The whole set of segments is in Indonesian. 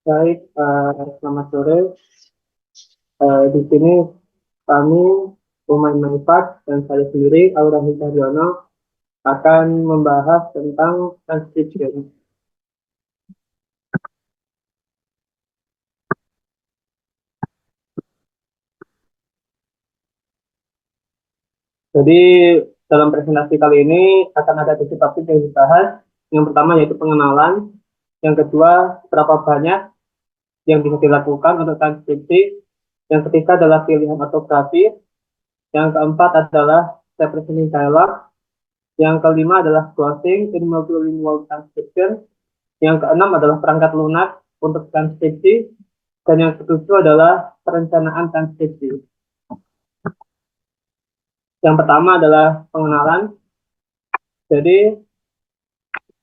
Baik, selamat sore. Di sini kami, Umair Manifat, dan saya sendiri, Aura Hidayana, akan membahas tentang transcription. Jadi, dalam presentasi kali ini akan ada tiga topik yang dibahas. Yang pertama yaitu pengenalan, yang kedua, berapa banyak yang bisa dilakukan untuk transkripsi, yang ketiga adalah pilihan ortografi, yang keempat adalah representing dialog, yang kelima adalah closing in multilingual transcription, yang keenam adalah perangkat lunak untuk transkripsi, dan yang ketujuh adalah perencanaan transkripsi. Yang pertama adalah pengenalan. Jadi,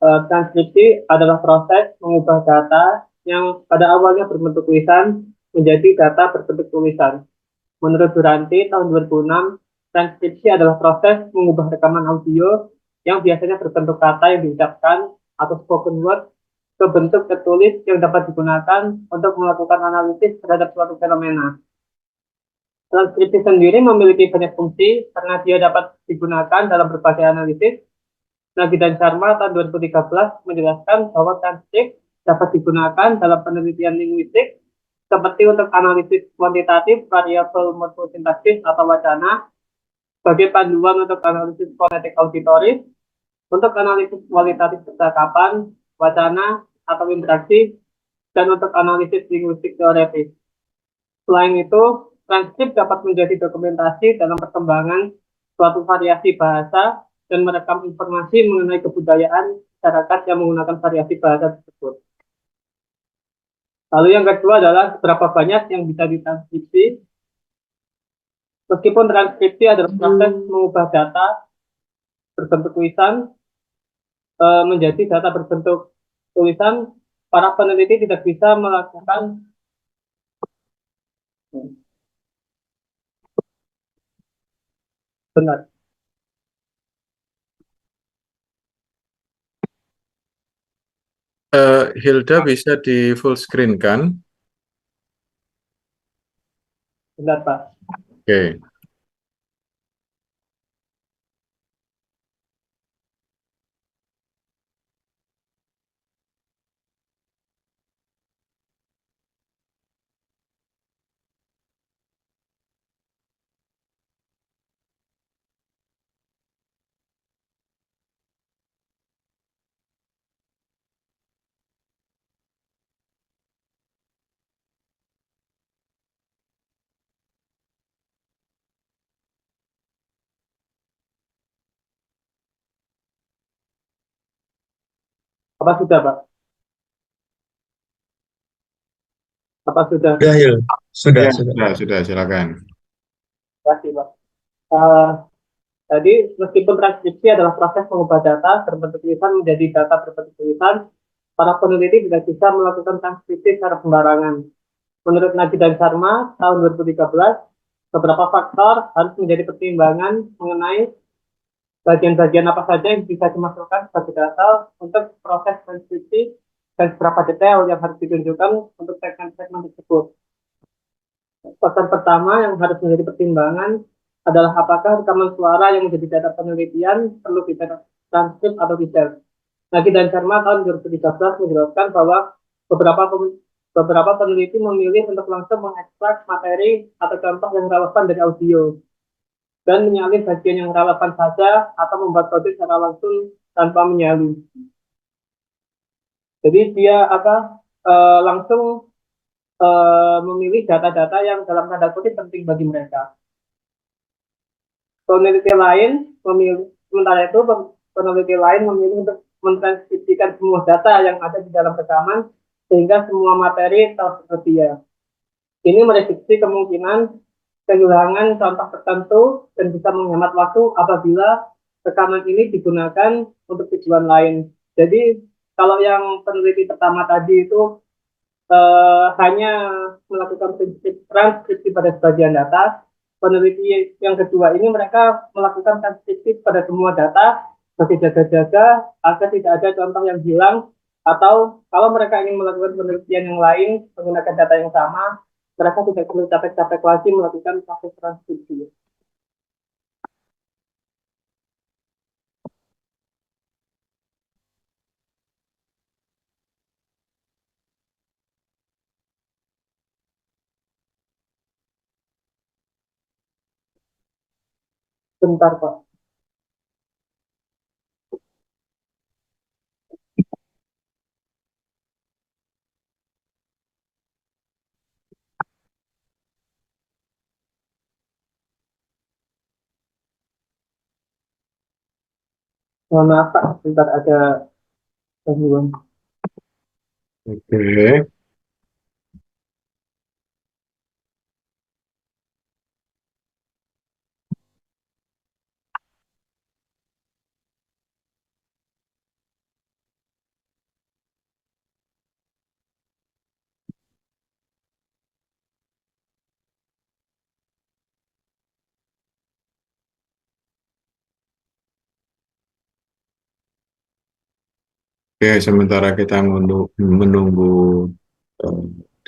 transkripsi adalah proses mengubah data yang pada awalnya berbentuk tulisan menjadi data berbentuk tulisan. Menurut Duranti tahun 2006, transkripsi adalah proses mengubah rekaman audio yang biasanya berbentuk kata yang diucapkan atau spoken word ke bentuk tertulis yang dapat digunakan untuk melakukan analisis terhadap suatu fenomena. Transkripsi sendiri memiliki banyak fungsi karena dia dapat digunakan dalam berbagai analisis. Nagy dan Sharma tahun 2013 menjelaskan bahwa transkrip dapat digunakan dalam penelitian linguistik seperti untuk analisis kuantitatif variabel morfosintaksis atau wacana, sebagai panduan untuk analisis fonetik auditoris, untuk analisis kualitatif percakapan, wacana, atau interaksi, dan untuk analisis linguistik teoretis. Selain itu, transkrip dapat menjadi dokumentasi dalam perkembangan suatu variasi bahasa dan merekam informasi mengenai kebudayaan masyarakat yang menggunakan variasi bahasa tersebut. Lalu yang kedua adalah berapa banyak yang bisa ditranskripsi. Meskipun transkripsi adalah proses mengubah data berbentuk tulisan menjadi data berbentuk tulisan, para peneliti tidak bisa melakukan benar. Hilda bisa di full screen kan? Benar, Pak. Oke. Apa sudah, Pak? Apa sudah? Sudah, Hil. Sudah, Ya, sudah. sudah, silakan. Terima kasih, Pak. Jadi, meskipun transkripsi adalah proses mengubah data berbentuk tulisan menjadi data berbentuk tulisan, para peneliti tidak bisa melakukan transkripsi secara sembarangan. Menurut Nagy dan Sharma tahun 2013, beberapa faktor harus menjadi pertimbangan mengenai bagian-bagian apa saja yang bisa dimasukkan sebagai data untuk proses transkripsi dan seberapa detail yang harus ditunjukkan untuk segmen-segmen tersebut. Faktor pertama yang harus menjadi pertimbangan adalah apakah rekaman suara yang menjadi data penelitian perlu ditranskrip atau tidak. Nagy dan Sharma tahun 2013 menjelaskan bahwa beberapa peneliti memilih untuk langsung mengekstrak materi atau contoh yang relevan dari audio dan menyalin bagian yang relevan saja atau membuat kode secara langsung tanpa menyalin. Jadi dia langsung memilih data-data yang dalam tanda kutip penting bagi mereka. Sementara itu peneliti lain memilih untuk mentranskripsikan semua data yang ada di dalam rekaman sehingga semua materi tersedia. Ini mereduksi kemungkinan kehilangan contoh tertentu dan bisa menghemat waktu apabila rekaman ini digunakan untuk tujuan lain. Jadi kalau yang peneliti pertama tadi itu hanya melakukan transkripsi pada sebagian data, peneliti yang kedua ini mereka melakukan transkripsi pada semua data sebagai jaga-jaga agar tidak ada contoh yang hilang Atau kalau mereka ingin melakukan penelitian yang lain menggunakan data yang sama, mereka tidak perlu capek-capek lagi melakukan proses transkripsi. Bentar, Pak. Mohon maaf, Pak. Bentar ada gangguan. Oke. Oke, sementara kita menunggu eh,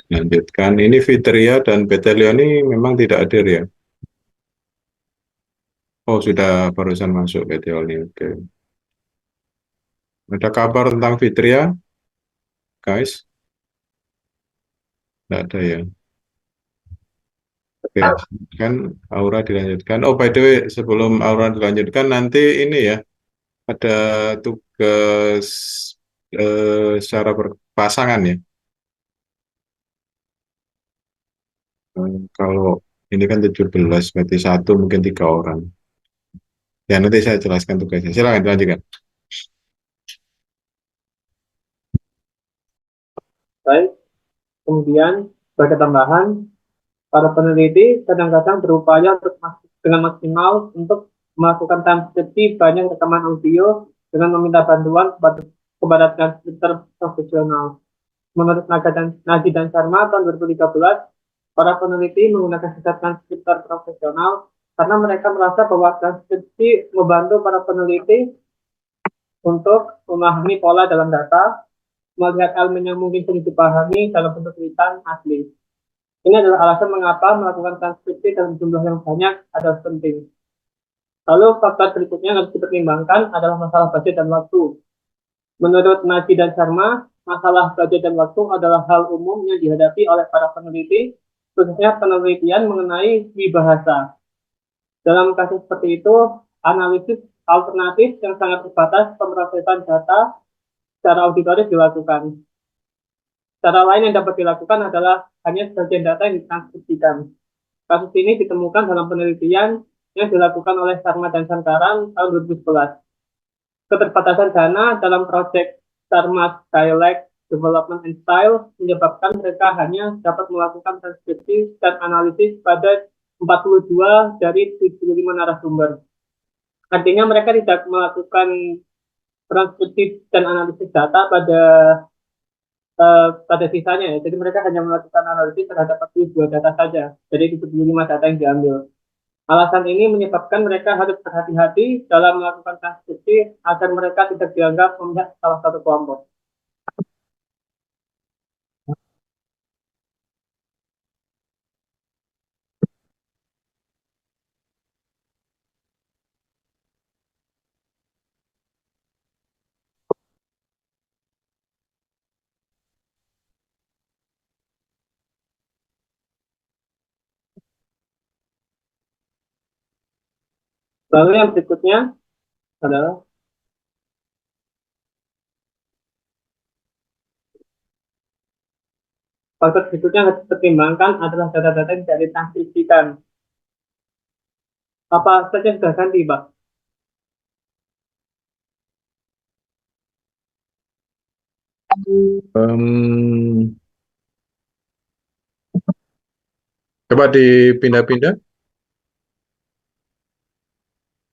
dilanjutkan. Ini Fitria dan Betelio ini memang tidak hadir ya? Oh, sudah barusan masuk Betelio ini. Oke. Ada kabar tentang Fitria, guys? Tidak ada ya? Oke, kan Aura dilanjutkan. Oh, by the way, sebelum Aura dilanjutkan, nanti ini ya, ada tugas secara berpasangan ya. Kalau ini kan 17, berarti satu mungkin 3 orang. Ya, nanti saya jelaskan tugasnya. Silakan dilanjutkan. Baik. Kemudian, sebagai tambahan, para peneliti kadang-kadang berupaya untuk dengan maksimal untuk melakukan transkripsi banyak rekaman audio dengan meminta bantuan kepada transkriptor profesional. Menurut Nagy dan Sharma tahun 2013, para peneliti menggunakan sistem transkriptor profesional karena mereka merasa bahwa transkripsi membantu para peneliti untuk memahami pola dalam data, melihat elemen yang mungkin sulit dipahami dalam bentuk tulisan asli. Ini adalah alasan mengapa melakukan transkripsi dalam jumlah yang banyak adalah penting. Lalu faktor berikutnya yang harus dipertimbangkan adalah masalah budget dan waktu. Menurut Nagy dan Sharma, masalah budget dan waktu adalah hal umum yang dihadapi oleh para peneliti, khususnya penelitian mengenai wibahasa. Dalam kasus seperti itu, analisis alternatif yang sangat terbatas pemrosesan data secara auditoris dilakukan. Cara lain yang dapat dilakukan adalah hanya sebagian data yang ditranskripsikan. Kasus ini ditemukan dalam penelitian yang dilakukan oleh Sharma dan Sankaran tahun 2011. Keterbatasan dana dalam proyek Sharma Dialect Development and Style menyebabkan mereka hanya dapat melakukan transkripsi dan analisis pada 42 dari 75 narasumber. Artinya mereka tidak melakukan transkripsi dan analisis data pada sisanya ya. Jadi mereka hanya melakukan analisis terhadap 42 data saja. Jadi 75 data yang diambil. Alasan ini menyebabkan mereka harus berhati-hati dalam melakukan transkripsi agar mereka tidak dianggap memihak salah satu kelompok. Lalu yang berikutnya adalah faktor berikutnya yang harus dipertimbangkan adalah data-data yang tidak ditranskripsikan. Apa saja sudah ganti, Pak? Em, Coba dipindah-pindah.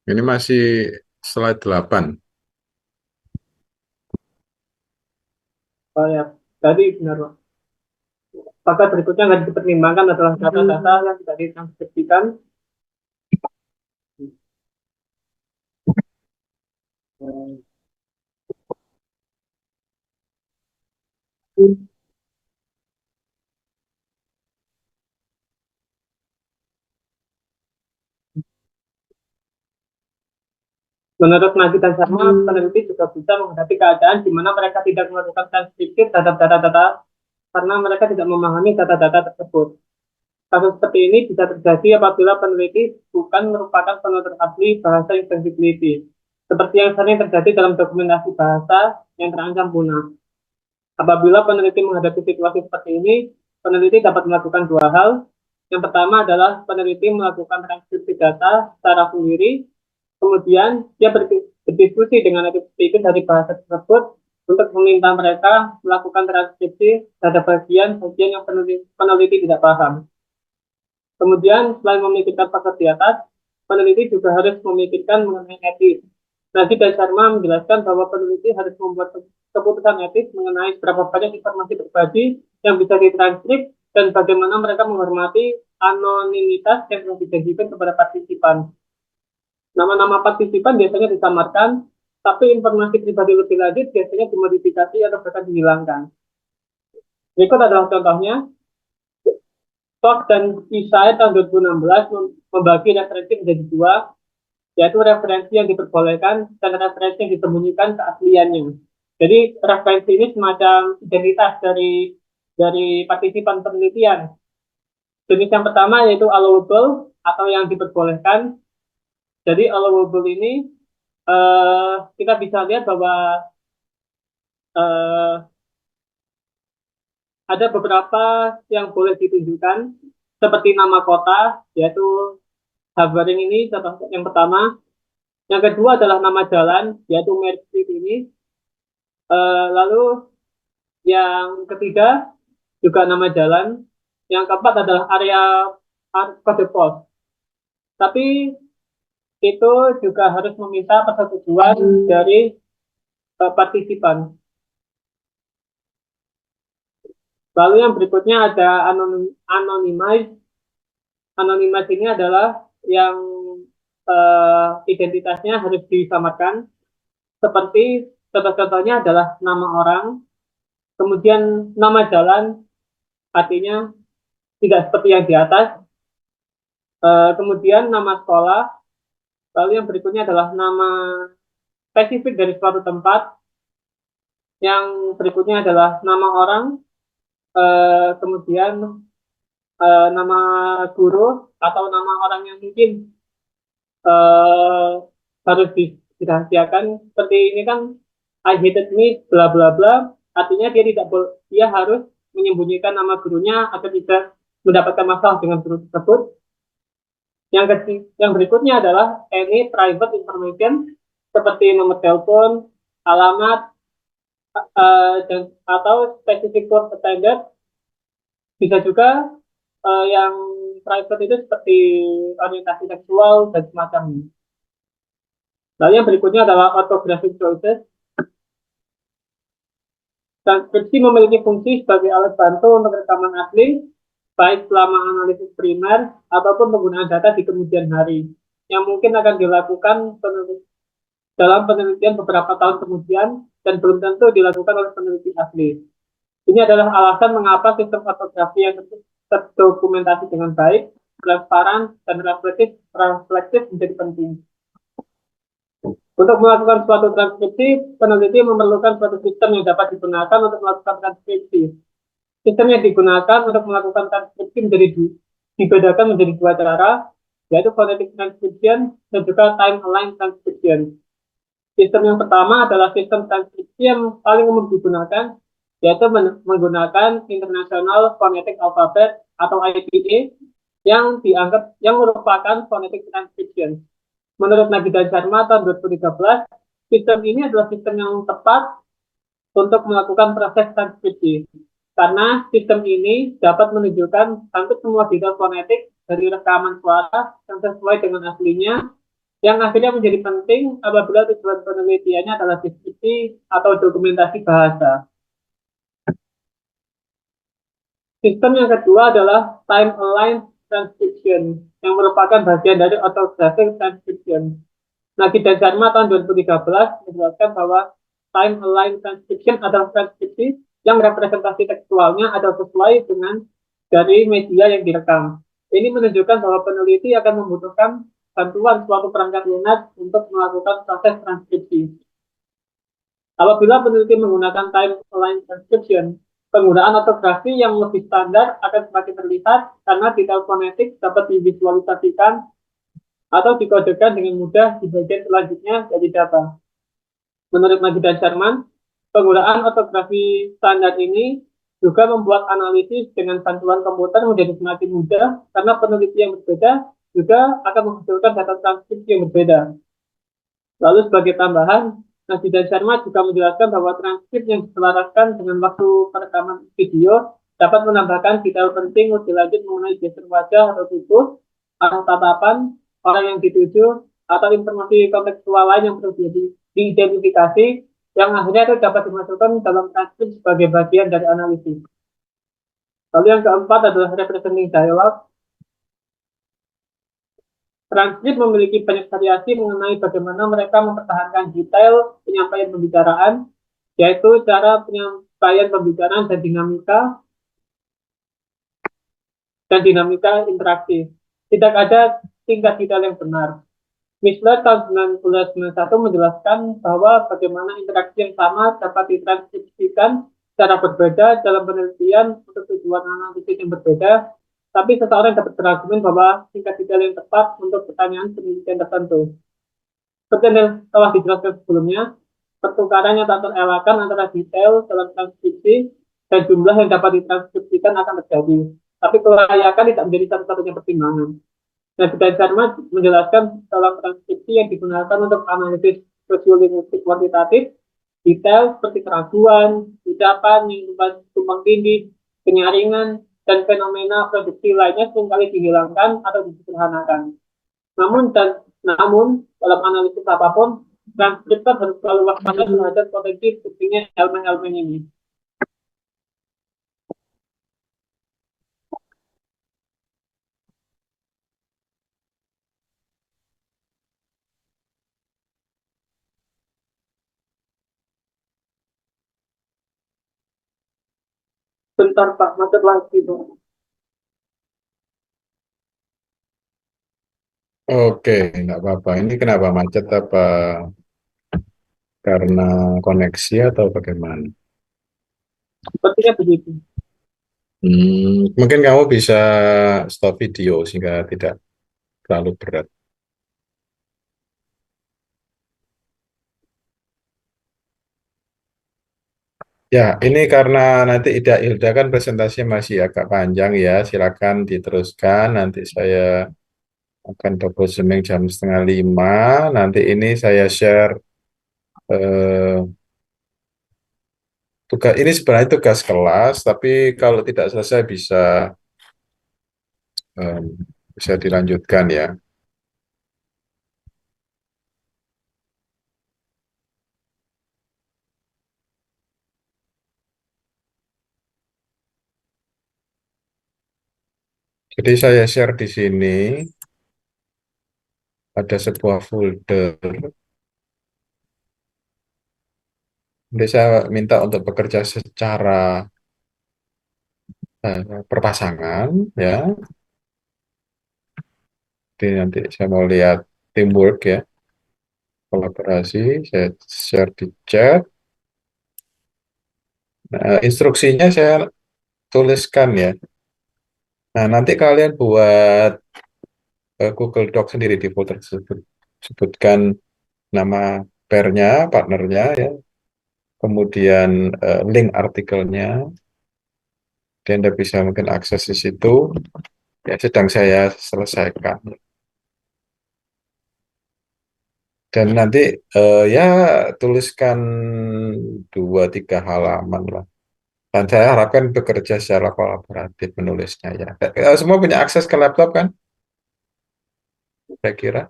Ini masih slide 8. Oh ya, tadi benar, Pak. Faktor berikutnya yang harus dipertimbangkan adalah data-data yang tidak ditranskripsikan. Menurut Nagi dan Sharma, peneliti juga bisa menghadapi keadaan di mana mereka tidak melakukan transkripsi terhadap data-data karena mereka tidak memahami data-data tersebut. Kasus seperti ini bisa terjadi apabila peneliti bukan merupakan penutur asli bahasa yang diteliti, seperti yang sering terjadi dalam dokumentasi bahasa yang terancam punah. Apabila peneliti menghadapi situasi seperti ini, peneliti dapat melakukan dua hal. Yang pertama adalah peneliti melakukan transkripsi data secara sendiri, kemudian dia berdiskusi dengan native speaker dari bahasa tersebut untuk meminta mereka melakukan transkripsi terhadap bagian-bagian yang peneliti tidak paham. Kemudian, selain memikirkan faktor di atas, peneliti juga harus memikirkan mengenai etis. Nagi dan Sharma menjelaskan bahwa peneliti harus membuat keputusan etis mengenai berapa banyak informasi berbagi yang bisa ditranskrip dan bagaimana mereka menghormati anonimitas yang telah dijanjikan kepada partisipan. Nama-nama partisipan biasanya disamarkan, tapi informasi pribadi lebih lanjut biasanya dimodifikasi atau bahkan dihilangkan. Berikut adalah contohnya. Fox dan Isai tahun 2016 membagi referensi menjadi dua, yaitu referensi yang diperbolehkan dan referensi yang disembunyikan keasliannya. Jadi referensi ini semacam identitas dari partisipan penelitian. Jenis yang pertama yaitu allowable atau yang diperbolehkan. Jadi allowable ini kita bisa lihat bahwa ada beberapa yang boleh ditunjukkan seperti nama kota, yaitu Habering ini yang pertama. Yang kedua adalah nama jalan, yaitu Mary Street ini. Lalu yang ketiga juga nama jalan. Yang keempat adalah area kode pos. Tapi itu juga harus meminta persetujuan dari partisipan. Lalu yang berikutnya ada anonymized. Anonymized ini adalah yang identitasnya harus disamarkan. Seperti contoh-contohnya adalah nama orang, kemudian nama jalan, artinya tidak seperti yang di atas. Kemudian nama sekolah, lalu yang berikutnya adalah nama spesifik dari suatu tempat, yang berikutnya adalah nama orang, kemudian nama guru atau nama orang yang mungkin harus dirahasiakan. Seperti ini kan, I hated me bla bla bla, artinya dia harus menyembunyikan nama gurunya agar tidak mendapatkan masalah dengan guru tersebut. Yang berikutnya adalah any private information seperti nomor telepon, alamat, atau specific word attended. Bisa juga yang private itu seperti orientasi seksual dan semacamnya. Lalu yang berikutnya adalah orthographic choices. Transkripsi memiliki fungsi sebagai alat bantu untuk rekaman asli, baik selama analisis primer ataupun penggunaan data di kemudian hari, yang mungkin akan dilakukan dalam penelitian beberapa tahun kemudian dan belum tentu dilakukan oleh peneliti asli. Ini adalah alasan mengapa sistem ortografi yang terdokumentasi dengan baik, transparan, dan reflektif menjadi penting. Untuk melakukan suatu transkripsi, peneliti memerlukan suatu sistem yang dapat digunakan untuk melakukan transkripsi. Sistem yang digunakan untuk melakukan transkripsi dibedakan menjadi dua cara, yaitu phonetic transcription dan juga time-aligned transcription. Sistem yang pertama adalah sistem transkripsi yang paling umum digunakan, yaitu menggunakan International Phonetic Alphabet atau IPA yang merupakan phonetic transcription. Menurut Nagi dan Sharma tahun 2013, sistem ini adalah sistem yang tepat untuk melakukan proses transkripsi. Karena sistem ini dapat menunjukkan hampir semua detail fonetik dari rekaman suara yang sesuai dengan aslinya, yang akhirnya menjadi penting apabila tujuan penelitiannya adalah deskripsi atau dokumentasi bahasa. Sistem yang kedua adalah time-aligned transcription, yang merupakan bagian dari orthographic transcription. Nagi dan Sharma tahun 2013 menjelaskan bahwa time-aligned transcription adalah transkripsi yang representasi tekstualnya adalah sesuai dengan dari media yang direkam. Ini menunjukkan bahwa peneliti akan membutuhkan bantuan suatu perangkat lunak untuk melakukan proses transkripsi. Apabila peneliti menggunakan timeline transcription, penggunaan ortografi yang lebih standar akan semakin terlihat karena detail fonetik dapat divisualisasikan atau dikodekan dengan mudah di bagian selanjutnya dari data. Menurut Maggie dan Sherman, penggunaan ortografi standar ini juga membuat analisis dengan bantuan komputer menjadi semakin mudah karena peneliti yang berbeda juga akan menghasilkan data transkripsi yang berbeda. Lalu sebagai tambahan, Nasi dan Sharma juga menjelaskan bahwa transkrip yang diselaraskan dengan waktu perekaman video dapat menambahkan detail penting lebih lanjut mengenai gestur wajah atau tubuh, atau tatapan orang yang dituju, atau informasi kontekstual lain yang perlu diidentifikasi, yang akhirnya itu dapat dimasukkan dalam transkrip sebagai bagian dari analisis. Lalu yang keempat adalah representing dialogue. Transkrip memiliki banyak variasi mengenai bagaimana mereka mempertahankan detail penyampaian pembicaraan, yaitu cara penyampaian pembicaraan dan dinamika interaktif. Tidak ada tingkat detail yang benar. Mishler tahun 1991 menjelaskan bahwa bagaimana interaksi yang sama dapat ditranskripsikan secara berbeda dalam penelitian untuk tujuan analisis yang berbeda, tapi seseorang dapat berargumen bahwa tingkat detail yang tepat untuk pertanyaan penelitian tertentu. Seperti yang telah dijelaskan sebelumnya, pertukaran yang tak terelakkan antara detail dalam transkripsi dan jumlah yang dapat ditranskripsikan akan terjadi. Tapi kelayakan tidak menjadi satu-satunya pertimbangan. Nah, Bidang Sharma menjelaskan dalam transkripsi yang digunakan untuk analisis sosiolinguistik kuantitatif, detail seperti keraguan, ucapan yang tumpang tindih, penyaringan, dan fenomena produksi lainnya seringkali dihilangkan atau disederhanakan. Namun, dalam analisis apapun, transkriptor harus selalu waspada terhadap potensi pentingnya elemen-elemen ini. Bentar Pak, macet lagi Pak. Oke, nggak apa-apa. Ini kenapa macet apa karena koneksi atau bagaimana? Sepertinya begitu. Mungkin kamu bisa stop video sehingga tidak terlalu berat. Ya, ini karena nanti Ida Hilda kan presentasinya masih agak panjang ya. Silakan diteruskan. Nanti saya akan double zooming jam 4:30. Nanti ini saya share tugas. Ini sebenarnya tugas kelas, tapi kalau tidak selesai em, bisa dilanjutkan ya. Jadi saya share di sini ada sebuah folder. Jadi saya minta untuk bekerja secara berpasangan ya. Jadi nanti saya mau lihat teamwork ya, kolaborasi. Saya share di chat. Nah, instruksinya saya tuliskan ya. Nah, nanti kalian buat Google Doc sendiri di folder tersebut. Sebutkan nama pairnya, partnernya ya. Kemudian link artikelnya. Dan Anda bisa mungkin akses di situ. Ya, sedang saya selesaikan. Dan nanti ya tuliskan 2-3 halaman lah. Dan saya harapkan bekerja secara kolaboratif menulisnya ya. Semua punya akses ke laptop kan? Saya kira.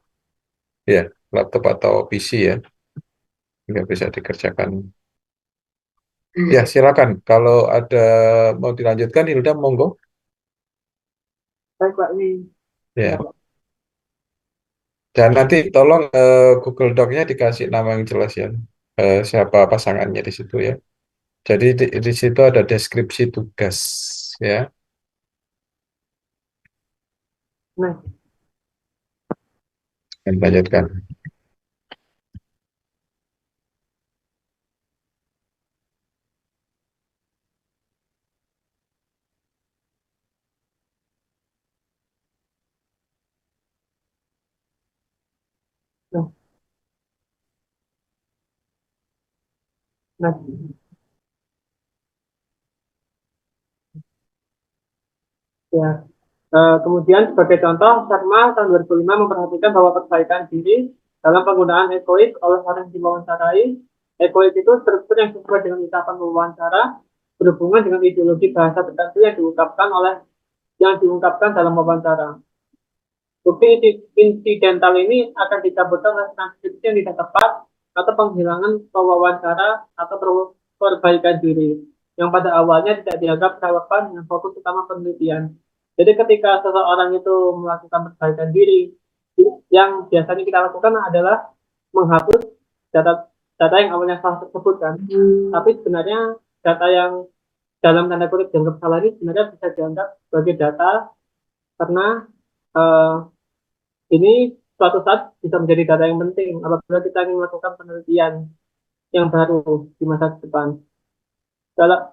Ya, laptop atau PC ya. Nggak bisa dikerjakan. Ya, silakan. Kalau ada mau dilanjutkan, Hilda, monggo. Baik Pak, ini ya, Ya. Pak. Dan nanti tolong Google Doc-nya dikasih nama yang jelas ya. Siapa pasangannya di situ ya. Jadi di situ ada deskripsi tugas ya. Nah, Dan lanjutkan. nah, nah, ya. Kemudian sebagai contoh, Sharma tahun 2005 memperhatikan bahwa perbaikan diri dalam penggunaan egoik oleh orang yang diwawancarai. Egoik itu struktur yang sesuai dengan ucapan wawancara berhubungan dengan ideologi bahasa tertentu yang diungkapkan dalam wawancara. Bukti insidental ini akan dicabutkan oleh transkripsi yang tidak tepat atau penghilangan pewawancara atau perbaikan diri yang pada awalnya tidak dianggap relevan dengan fokus utama penelitian. Jadi ketika seseorang itu melakukan perbaikan diri, yang biasanya kita lakukan adalah menghapus data data yang awalnya salah tersebut kan. Tapi sebenarnya data yang dalam tanda kutip dianggap salah ini sebenarnya bisa dianggap sebagai data karena uh, ini suatu saat bisa menjadi data yang penting apabila kita ingin melakukan penelitian yang baru di masa depan.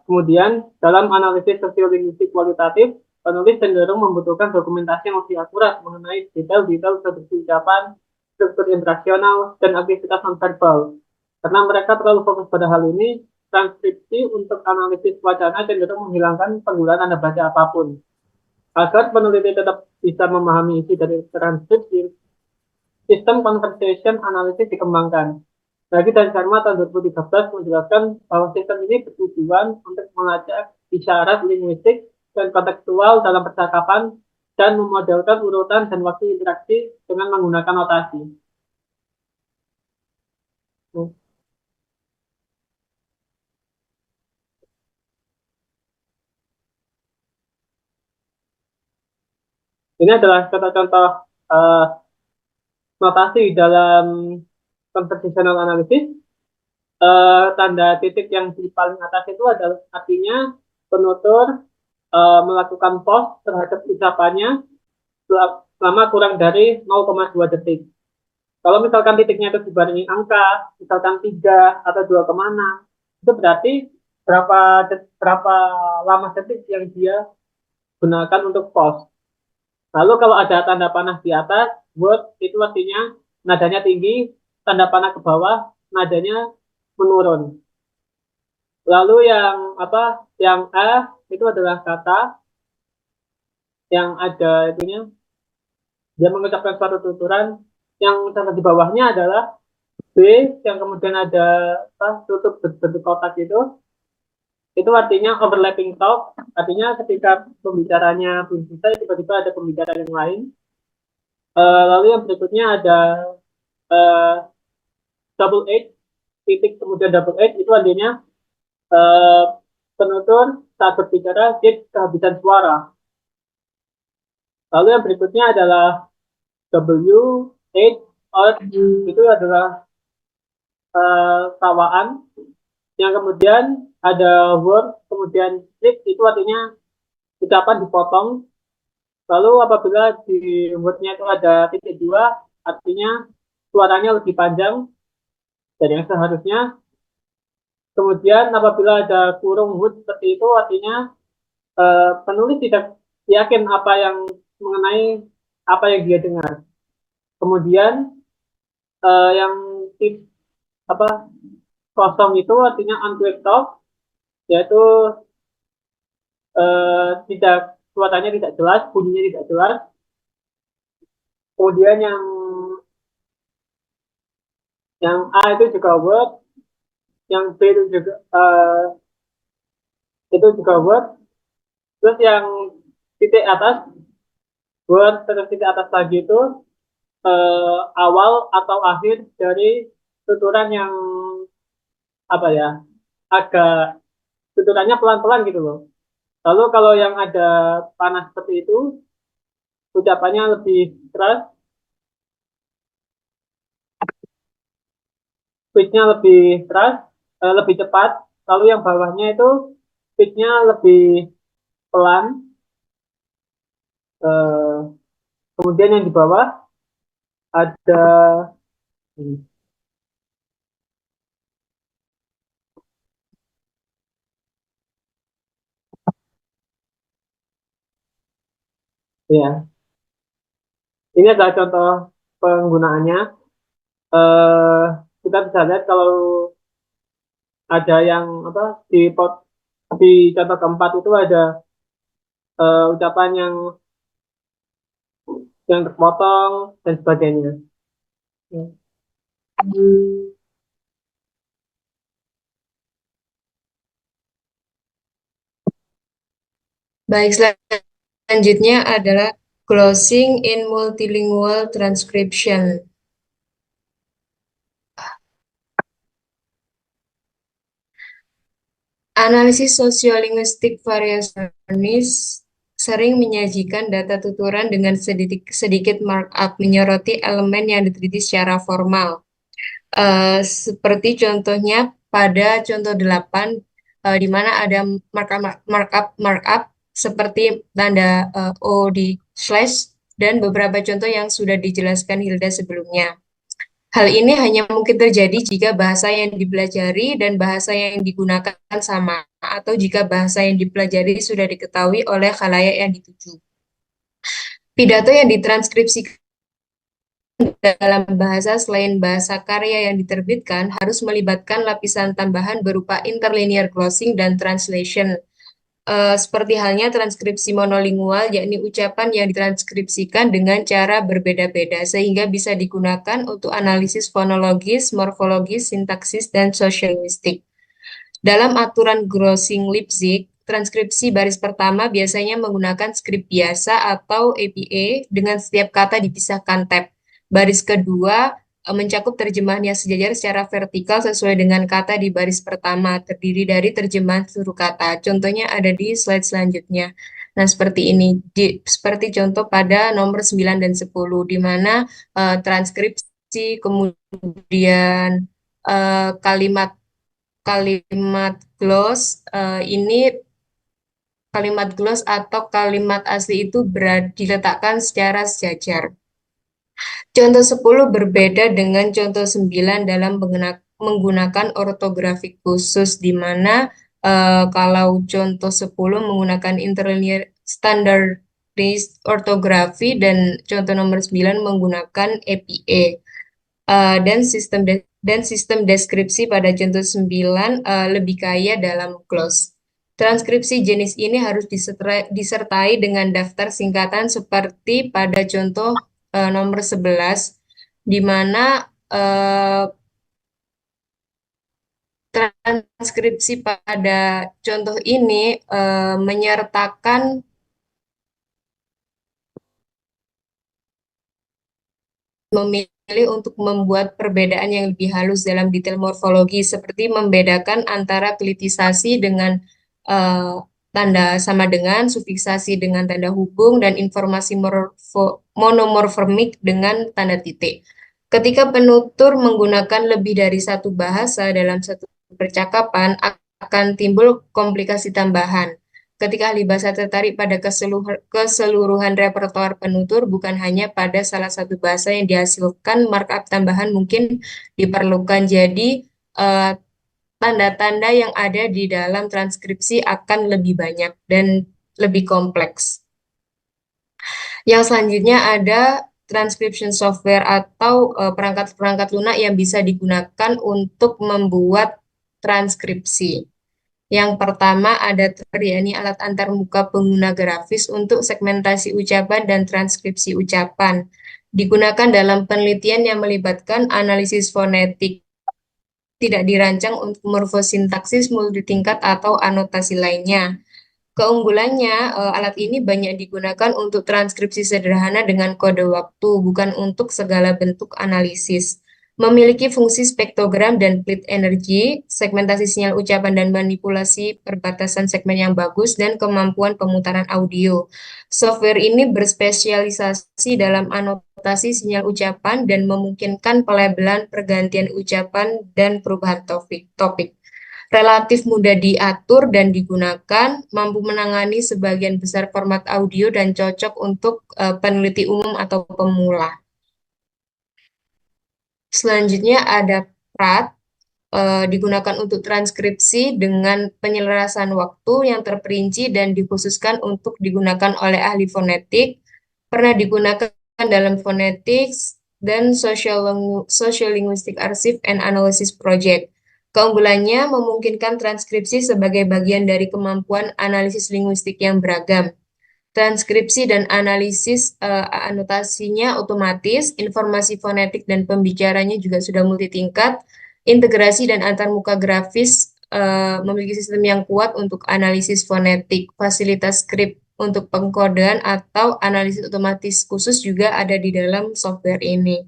Kemudian, dalam analisis sosiolinguistik kualitatif, penulis cenderung membutuhkan dokumentasi yang lebih akurat mengenai detail-detail produksi ucapan, struktur interaksional, dan aktivitas nonverbal. Karena mereka terlalu fokus pada hal ini, transkripsi untuk analisis wacana cenderung menghilangkan penggunaan tanda baca apapun. Agar peneliti tetap bisa memahami isi dari transkripsi, sistem conversation analysis dikembangkan. Lagi dan Sharma tahun 2013 menjelaskan bahwa sistem ini bertujuan untuk melacak isyarat linguistik dan kontekstual dalam percakapan dan memodelkan urutan dan waktu interaksi dengan menggunakan notasi. Ini adalah contoh-contoh uh, notasi dalam conversational analysis. Tanda titik yang di paling atas itu adalah artinya penutur melakukan pause terhadap ucapannya selama kurang dari 0,2 detik. Kalau misalkan titiknya itu dibarengi angka, misalkan 3 atau 2,6, itu berarti berapa lama detik yang dia gunakan untuk pause. Lalu kalau ada tanda panah di atas, word itu artinya nadanya tinggi, tanda panah ke bawah, nadanya menurun. Lalu yang apa? Yang A itu adalah kata yang ada itunya, dia mengucapkan suatu tuturan. Yang tanda di bawahnya adalah B yang kemudian ada apa, tutup bentuk kotak itu artinya overlapping talk, artinya ketika pembicaranya belum selesai tiba-tiba ada pembicara yang lain. Lalu yang berikutnya ada uh, double H, titik kemudian double H itu artinya uh, penutur saat berbicara dia kehabisan suara. Lalu yang berikutnya adalah W, H, or itu adalah tawaan. Yang kemudian ada word, kemudian strip itu artinya ucapan dipotong. Lalu apabila di wordnya itu ada titik dua, artinya suaranya lebih panjang dari yang seharusnya. Kemudian apabila ada kurung wood seperti itu, artinya penulis tidak yakin apa yang mengenai apa yang dia dengar. Kemudian yang apa kosong itu artinya unclear talk, yaitu tidak suaranya tidak jelas, bunyinya tidak jelas. Kemudian yang A itu juga word, yang B itu juga word, terus yang titik atas word terus titik atas lagi itu awal atau akhir dari tuturan yang apa ya agak tuturannya pelan-pelan gitu loh. Lalu kalau yang ada panas seperti itu ucapannya lebih keras, pitch-nya lebih keras, lebih cepat. Lalu yang bawahnya itu speednya lebih pelan. Eh, Kemudian yang di bawah ada hmm, ya, ini adalah contoh penggunaannya. Eh, kita bisa lihat kalau ada yang apa di contoh keempat itu ada ucapan yang terpotong dan sebagainya. Hmm. Baik, selanjutnya adalah closing in multilingual transcription. Analisis sosiolinguistik variasionis sering menyajikan data tuturan dengan sedikit markup, menyoroti elemen yang diteliti secara formal. Seperti contohnya pada contoh 8, di mana ada markup seperti tanda O di slash dan beberapa contoh yang sudah dijelaskan Hilda sebelumnya. Hal ini hanya mungkin terjadi jika bahasa yang dipelajari dan bahasa yang digunakan sama, atau jika bahasa yang dipelajari sudah diketahui oleh khalayak yang dituju. Pidato yang ditranskripsikan dalam bahasa selain bahasa karya yang diterbitkan harus melibatkan lapisan tambahan berupa interlinear closing dan translation. Seperti halnya transkripsi monolingual, yakni ucapan yang ditranskripsikan dengan cara berbeda-beda, sehingga bisa digunakan untuk analisis fonologis, morfologis, sintaksis, dan sosiolingvistik. Dalam aturan Grossing-Lipzig, transkripsi baris pertama biasanya menggunakan skrip biasa atau APA dengan setiap kata dipisahkan tab. Baris kedua mencakup terjemahan yang sejajar secara vertikal sesuai dengan kata di baris pertama, terdiri dari terjemahan seluruh kata. Contohnya ada di slide selanjutnya. Nah, seperti ini. Seperti contoh pada nomor 9 dan 10, di mana transkripsi, kemudian kalimat kalimat gloss ini kalimat gloss atau kalimat asli itu diletakkan secara sejajar. Contoh 10 berbeda dengan contoh 9 dalam menggunakan ortografi khusus, di mana kalau contoh 10 menggunakan interlinear standardized ortografi dan contoh nomor 9 menggunakan APA. Dan sistem deskripsi pada contoh 9 lebih kaya dalam clause. Transkripsi jenis ini harus disertai dengan daftar singkatan seperti pada contoh nomor 11, di mana transkripsi pada contoh ini menyertakan memilih untuk membuat perbedaan yang lebih halus dalam detail morfologi, seperti membedakan antara kelitisasi dengan tanda sama dengan, sufiksasi dengan tanda hubung, dan informasi monomorfemik dengan tanda titik. Ketika penutur menggunakan lebih dari satu bahasa dalam satu percakapan, akan timbul komplikasi tambahan. Ketika ahli bahasa tertarik pada keseluruhan repertoar penutur, bukan hanya pada salah satu bahasa yang dihasilkan, markup tambahan mungkin diperlukan. Jadi, tanda-tanda yang ada di dalam transkripsi akan lebih banyak dan lebih kompleks. Yang selanjutnya ada transcription software atau perangkat-perangkat lunak yang bisa digunakan untuk membuat transkripsi. Yang pertama ada yakni alat antarmuka pengguna grafis untuk segmentasi ucapan dan transkripsi ucapan. Digunakan dalam penelitian yang melibatkan analisis fonetik. Tidak dirancang untuk morfosintaksis multitingkat atau anotasi lainnya. Keunggulannya, alat ini banyak digunakan untuk transkripsi sederhana dengan kode waktu, bukan untuk segala bentuk analisis. Memiliki fungsi spektrogram dan split energy, segmentasi sinyal ucapan dan manipulasi perbatasan segmen yang bagus, dan kemampuan pemutaran audio. Software ini berspesialisasi dalam anotasi sinyal ucapan dan memungkinkan pelabelan pergantian ucapan dan perubahan topik. relatif mudah diatur dan digunakan, mampu menangani sebagian besar format audio dan cocok untuk peneliti umum atau pemula. Selanjutnya ada PRAT, digunakan untuk transkripsi dengan penyelarasan waktu yang terperinci dan dikhususkan untuk digunakan oleh ahli fonetik, pernah digunakan dalam phonetics dan sociolinguistic archive and analysis project. Keunggulannya memungkinkan transkripsi sebagai bagian dari kemampuan analisis linguistik yang beragam. Transkripsi dan analisis anotasinya otomatis, informasi fonetik dan pembicaranya juga sudah multitingkat, integrasi dan antarmuka grafis memiliki sistem yang kuat untuk analisis fonetik, fasilitas skrip untuk pengkodean atau analisis otomatis khusus juga ada di dalam software ini.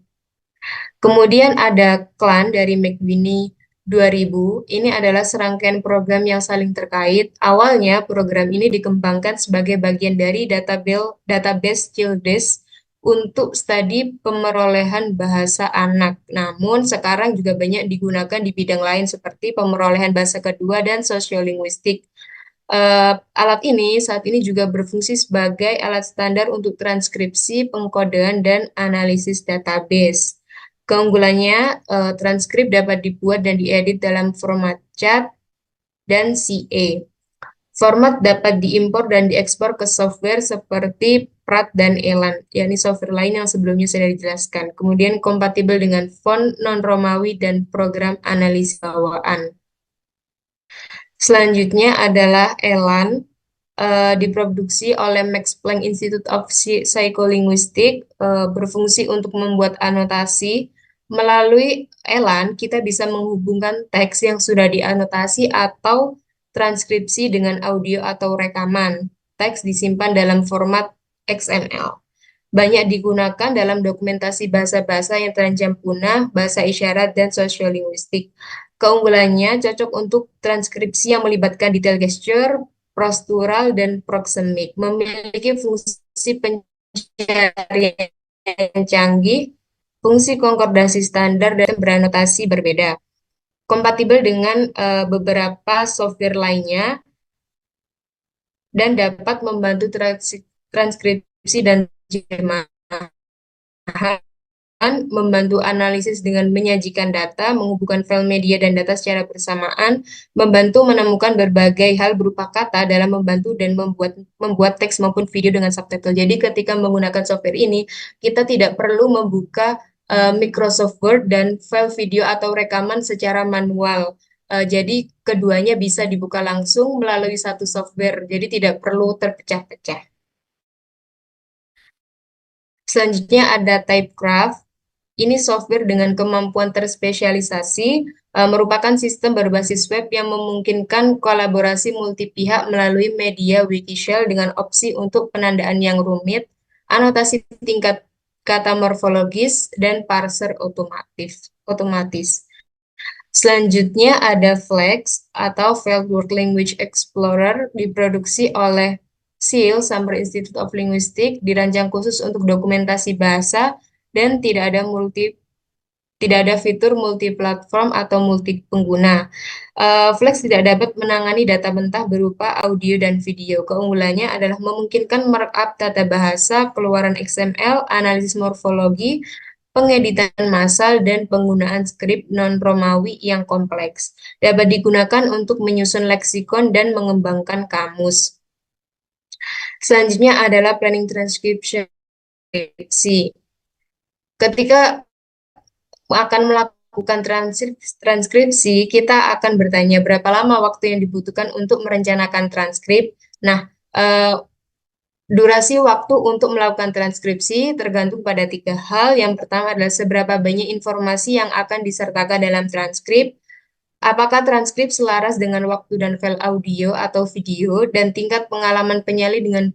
Kemudian ada CLAN dari McWhinney 2000. Ini adalah serangkaian program yang saling terkait. Awalnya program ini dikembangkan sebagai bagian dari database Childress untuk studi pemerolehan bahasa anak. Namun sekarang juga banyak digunakan di bidang lain seperti pemerolehan bahasa kedua dan sosiolinguistik. Alat ini saat ini juga berfungsi sebagai alat standar untuk transkripsi, pengkodean, dan analisis database. Keunggulannya, transkrip dapat dibuat dan diedit dalam format CHAT dan CA. Format dapat diimpor dan diekspor ke software seperti Pratt dan Elan, yakni software lain yang sebelumnya sudah dijelaskan. Kemudian kompatibel dengan font non-Romawi dan program analisis bawaan. Selanjutnya adalah Elan, diproduksi oleh Max Planck Institute of Psycholinguistics, berfungsi untuk membuat anotasi. Melalui Elan, kita bisa menghubungkan teks yang sudah dianotasi atau transkripsi dengan audio atau rekaman. Teks disimpan dalam format XML. Banyak digunakan dalam dokumentasi bahasa-bahasa yang terancam punah, bahasa isyarat, dan sosiolinguistik. Keunggulannya cocok untuk transkripsi yang melibatkan detail gesture, postural, dan proxemic. Memiliki fungsi pencarian yang canggih, fungsi konkordasi standar, dan beranotasi berbeda. Kompatibel dengan beberapa software lainnya, dan dapat membantu transkripsi dan terjemahan, membantu analisis dengan menyajikan data, menghubungkan file media dan data secara bersamaan, membantu menemukan berbagai hal berupa kata dalam membantu dan membuat teks maupun video dengan subtitle. Jadi ketika menggunakan software ini, kita tidak perlu membuka Microsoft Word dan file video atau rekaman secara manual. Jadi keduanya bisa dibuka langsung melalui satu software, jadi tidak perlu terpecah-pecah. Selanjutnya ada Typecraft. Ini software dengan kemampuan terspesialisasi, merupakan sistem berbasis web yang memungkinkan kolaborasi multi pihak melalui media Wikishell dengan opsi untuk penandaan yang rumit, anotasi tingkat kata morfologis, dan parser otomatis. Selanjutnya ada Flex atau Fieldwork Language Explorer, diproduksi oleh SIL, Summer Institute of Linguistics, dirancang khusus untuk dokumentasi bahasa dan tidak ada fitur multi-platform atau multi pengguna. Flex tidak dapat menangani data mentah berupa audio dan video. Keunggulannya adalah memungkinkan markup tata bahasa, keluaran XML, analisis morfologi, pengeditan massal, dan penggunaan skrip non-Romawi yang kompleks. Dapat digunakan untuk menyusun leksikon dan mengembangkan kamus. Selanjutnya adalah planning transcription. Ketika akan melakukan transkripsi, kita akan bertanya berapa lama waktu yang dibutuhkan untuk merencanakan transkrip. Nah, durasi waktu untuk melakukan transkripsi tergantung pada 3 hal. Yang pertama adalah seberapa banyak informasi yang akan disertakan dalam transkrip, apakah transkrip selaras dengan waktu dan file audio atau video, dan tingkat pengalaman penyalin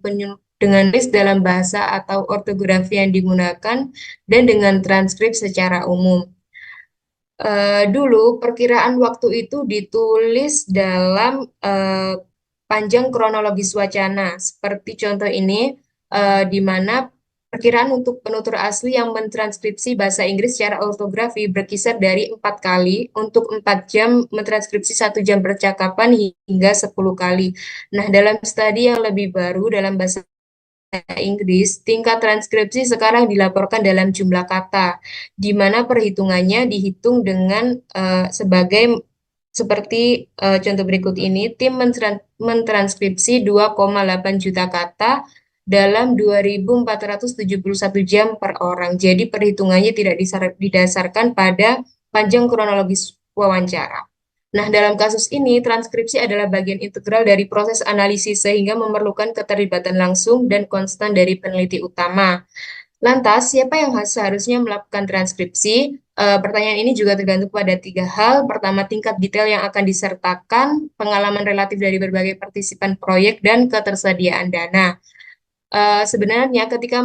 dengan list dalam bahasa atau ortografi yang digunakan, dan dengan transkrip secara umum. Dulu perkiraan waktu itu ditulis dalam panjang kronologis wacana, seperti contoh ini, di mana Perkiraan untuk penutur asli yang mentranskripsi bahasa Inggris secara ortografi berkisar dari 4 kali, untuk 4 jam mentranskripsi 1 jam percakapan hingga 10 kali. Nah, dalam studi yang lebih baru dalam bahasa Inggris, tingkat transkripsi sekarang dilaporkan dalam jumlah kata, di mana perhitungannya dihitung dengan seperti contoh berikut ini, tim mentranskripsi 2,8 juta kata dalam 2.471 jam per orang. Jadi perhitungannya tidak didasarkan pada panjang kronologis wawancara. Nah, dalam kasus ini, transkripsi adalah bagian integral dari proses analisis sehingga memerlukan keterlibatan langsung dan konstan dari peneliti utama. Lantas, siapa yang seharusnya melakukan transkripsi? Pertanyaan ini juga tergantung pada 3 hal. Pertama, tingkat detail yang akan disertakan, pengalaman relatif dari berbagai partisipan proyek, dan ketersediaan dana. Sebenarnya ketika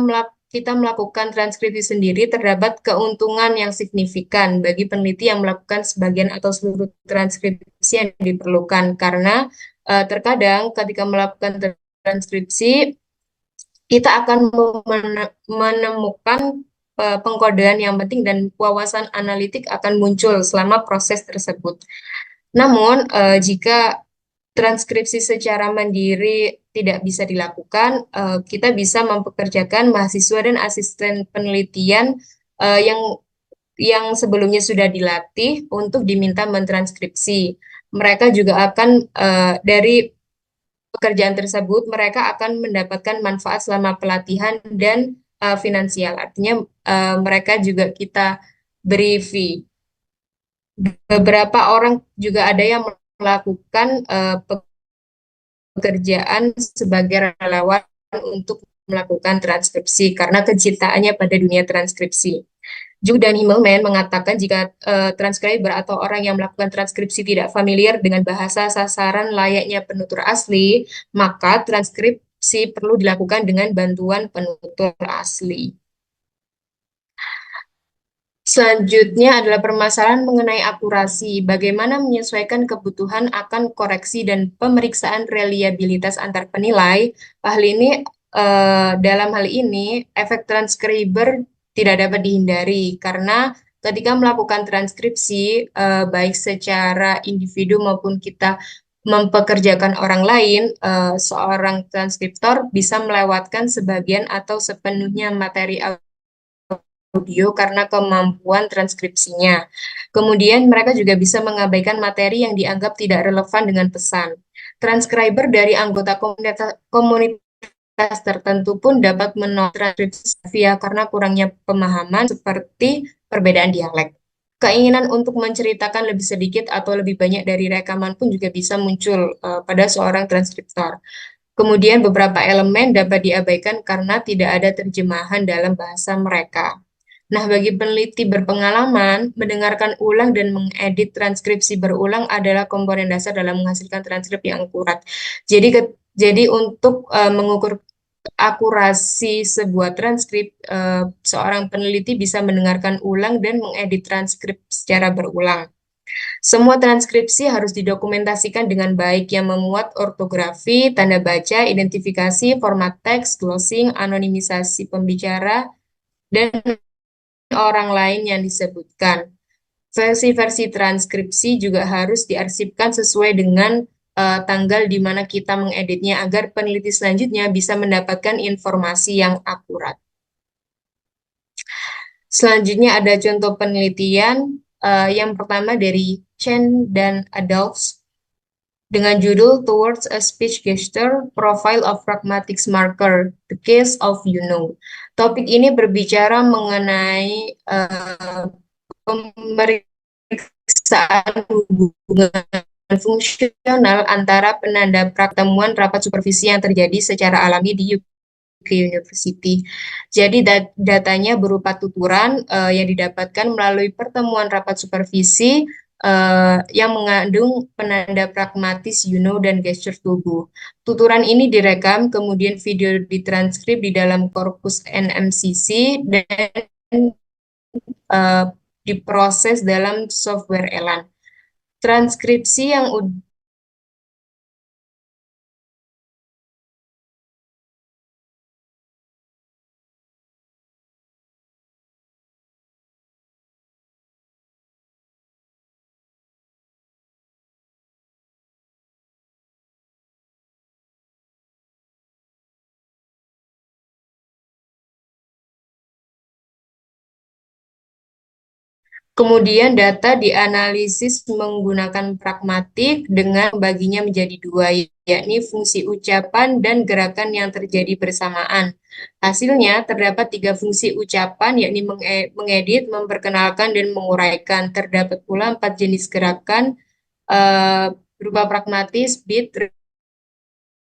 kita melakukan transkripsi sendiri, terdapat keuntungan yang signifikan bagi peneliti yang melakukan sebagian atau seluruh transkripsi yang diperlukan, karena terkadang ketika melakukan transkripsi, kita akan menemukan pengkodean yang penting dan wawasan analitik akan muncul selama proses tersebut. Namun, jika transkripsi secara mandiri tidak bisa dilakukan, kita bisa mempekerjakan mahasiswa dan asisten penelitian yang sebelumnya sudah dilatih untuk diminta mentranskripsi. Mereka juga akan dari pekerjaan tersebut mereka akan mendapatkan manfaat selama pelatihan dan finansial. Artinya mereka juga kita beri fee. Beberapa orang juga ada yang melakukan pekerjaan sebagai relawan untuk melakukan transkripsi karena kecintaannya pada dunia transkripsi. Ju dan Himmelman mengatakan jika transcriber atau orang yang melakukan transkripsi tidak familiar dengan bahasa sasaran layaknya penutur asli, maka transkripsi perlu dilakukan dengan bantuan penutur asli. Selanjutnya adalah permasalahan mengenai akurasi. Bagaimana menyesuaikan kebutuhan akan koreksi dan pemeriksaan reliabilitas antar penilai. Dalam hal ini, efek transcriber tidak dapat dihindari karena ketika melakukan transkripsi, baik secara individu maupun kita mempekerjakan orang lain, seorang transkriptor bisa melewatkan sebagian atau sepenuhnya materi audio karena kemampuan transkripsinya. Kemudian mereka juga bisa mengabaikan materi yang dianggap tidak relevan dengan pesan. Transcriber dari anggota komunitas tertentu pun dapat menolak transkripsi via karena kurangnya pemahaman seperti perbedaan dialek. Keinginan untuk menceritakan lebih sedikit atau lebih banyak dari rekaman pun juga bisa muncul pada seorang transkriptor. Kemudian beberapa elemen dapat diabaikan karena tidak ada terjemahan dalam bahasa mereka. Nah, bagi peneliti berpengalaman, mendengarkan ulang dan mengedit transkripsi berulang adalah komponen dasar dalam menghasilkan transkrip yang akurat. Jadi untuk mengukur akurasi sebuah transkrip, seorang peneliti bisa mendengarkan ulang dan mengedit transkrip secara berulang. Semua transkripsi harus didokumentasikan dengan baik yang memuat ortografi, tanda baca, identifikasi, format teks, glossing, anonimisasi pembicara, dan orang lain yang disebutkan. Versi-versi transkripsi juga harus diarsipkan sesuai dengan tanggal di mana kita mengeditnya agar peneliti selanjutnya bisa mendapatkan informasi yang akurat. Selanjutnya ada contoh penelitian yang pertama dari Chen dan Adolphs dengan judul Towards a Speech Gesture, Profile of Pragmatics Marker, The Case of You Know. Topik ini berbicara mengenai pemeriksaan hubungan fungsional antara penanda pertemuan rapat supervisi yang terjadi secara alami di UK University. Jadi datanya berupa tuturan yang didapatkan melalui pertemuan rapat supervisi yang mengandung penanda pragmatis you know dan gesture tubuh. Tuturan ini direkam, kemudian video ditranskrip di dalam korpus NMCC dan diproses dalam software Elan. Transkripsi yang Kemudian data dianalisis menggunakan pragmatik dengan membaginya menjadi dua, yakni fungsi ucapan dan gerakan yang terjadi bersamaan. Hasilnya terdapat tiga fungsi ucapan, yakni mengedit, memperkenalkan, dan menguraikan. Terdapat pula 4 jenis gerakan berupa pragmatis, bit,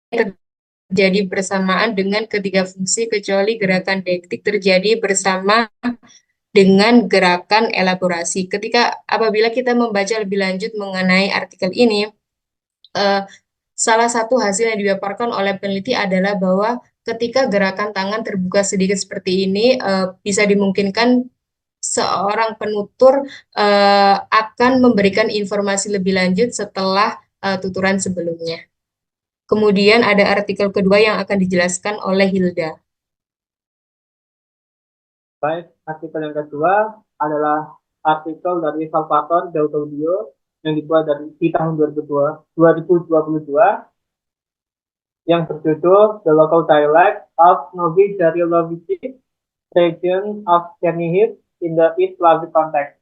terjadi bersamaan dengan ketiga fungsi, kecuali gerakan deiktik terjadi bersama dengan gerakan elaborasi. Apabila kita membaca lebih lanjut mengenai artikel ini, salah satu hasil yang dipaparkan oleh peneliti adalah bahwa ketika gerakan tangan terbuka sedikit seperti ini, bisa dimungkinkan seorang penutur akan memberikan informasi lebih lanjut setelah tuturan sebelumnya. Kemudian ada artikel kedua yang akan dijelaskan oleh Hilda. Baik, artikel yang kedua adalah artikel dari Salvatore Daudaudio yang dibuat di tahun 2022 yang berjudul The Local Dialect of Novi Dariolovici Region of Chernihiv in the East Slavic Context.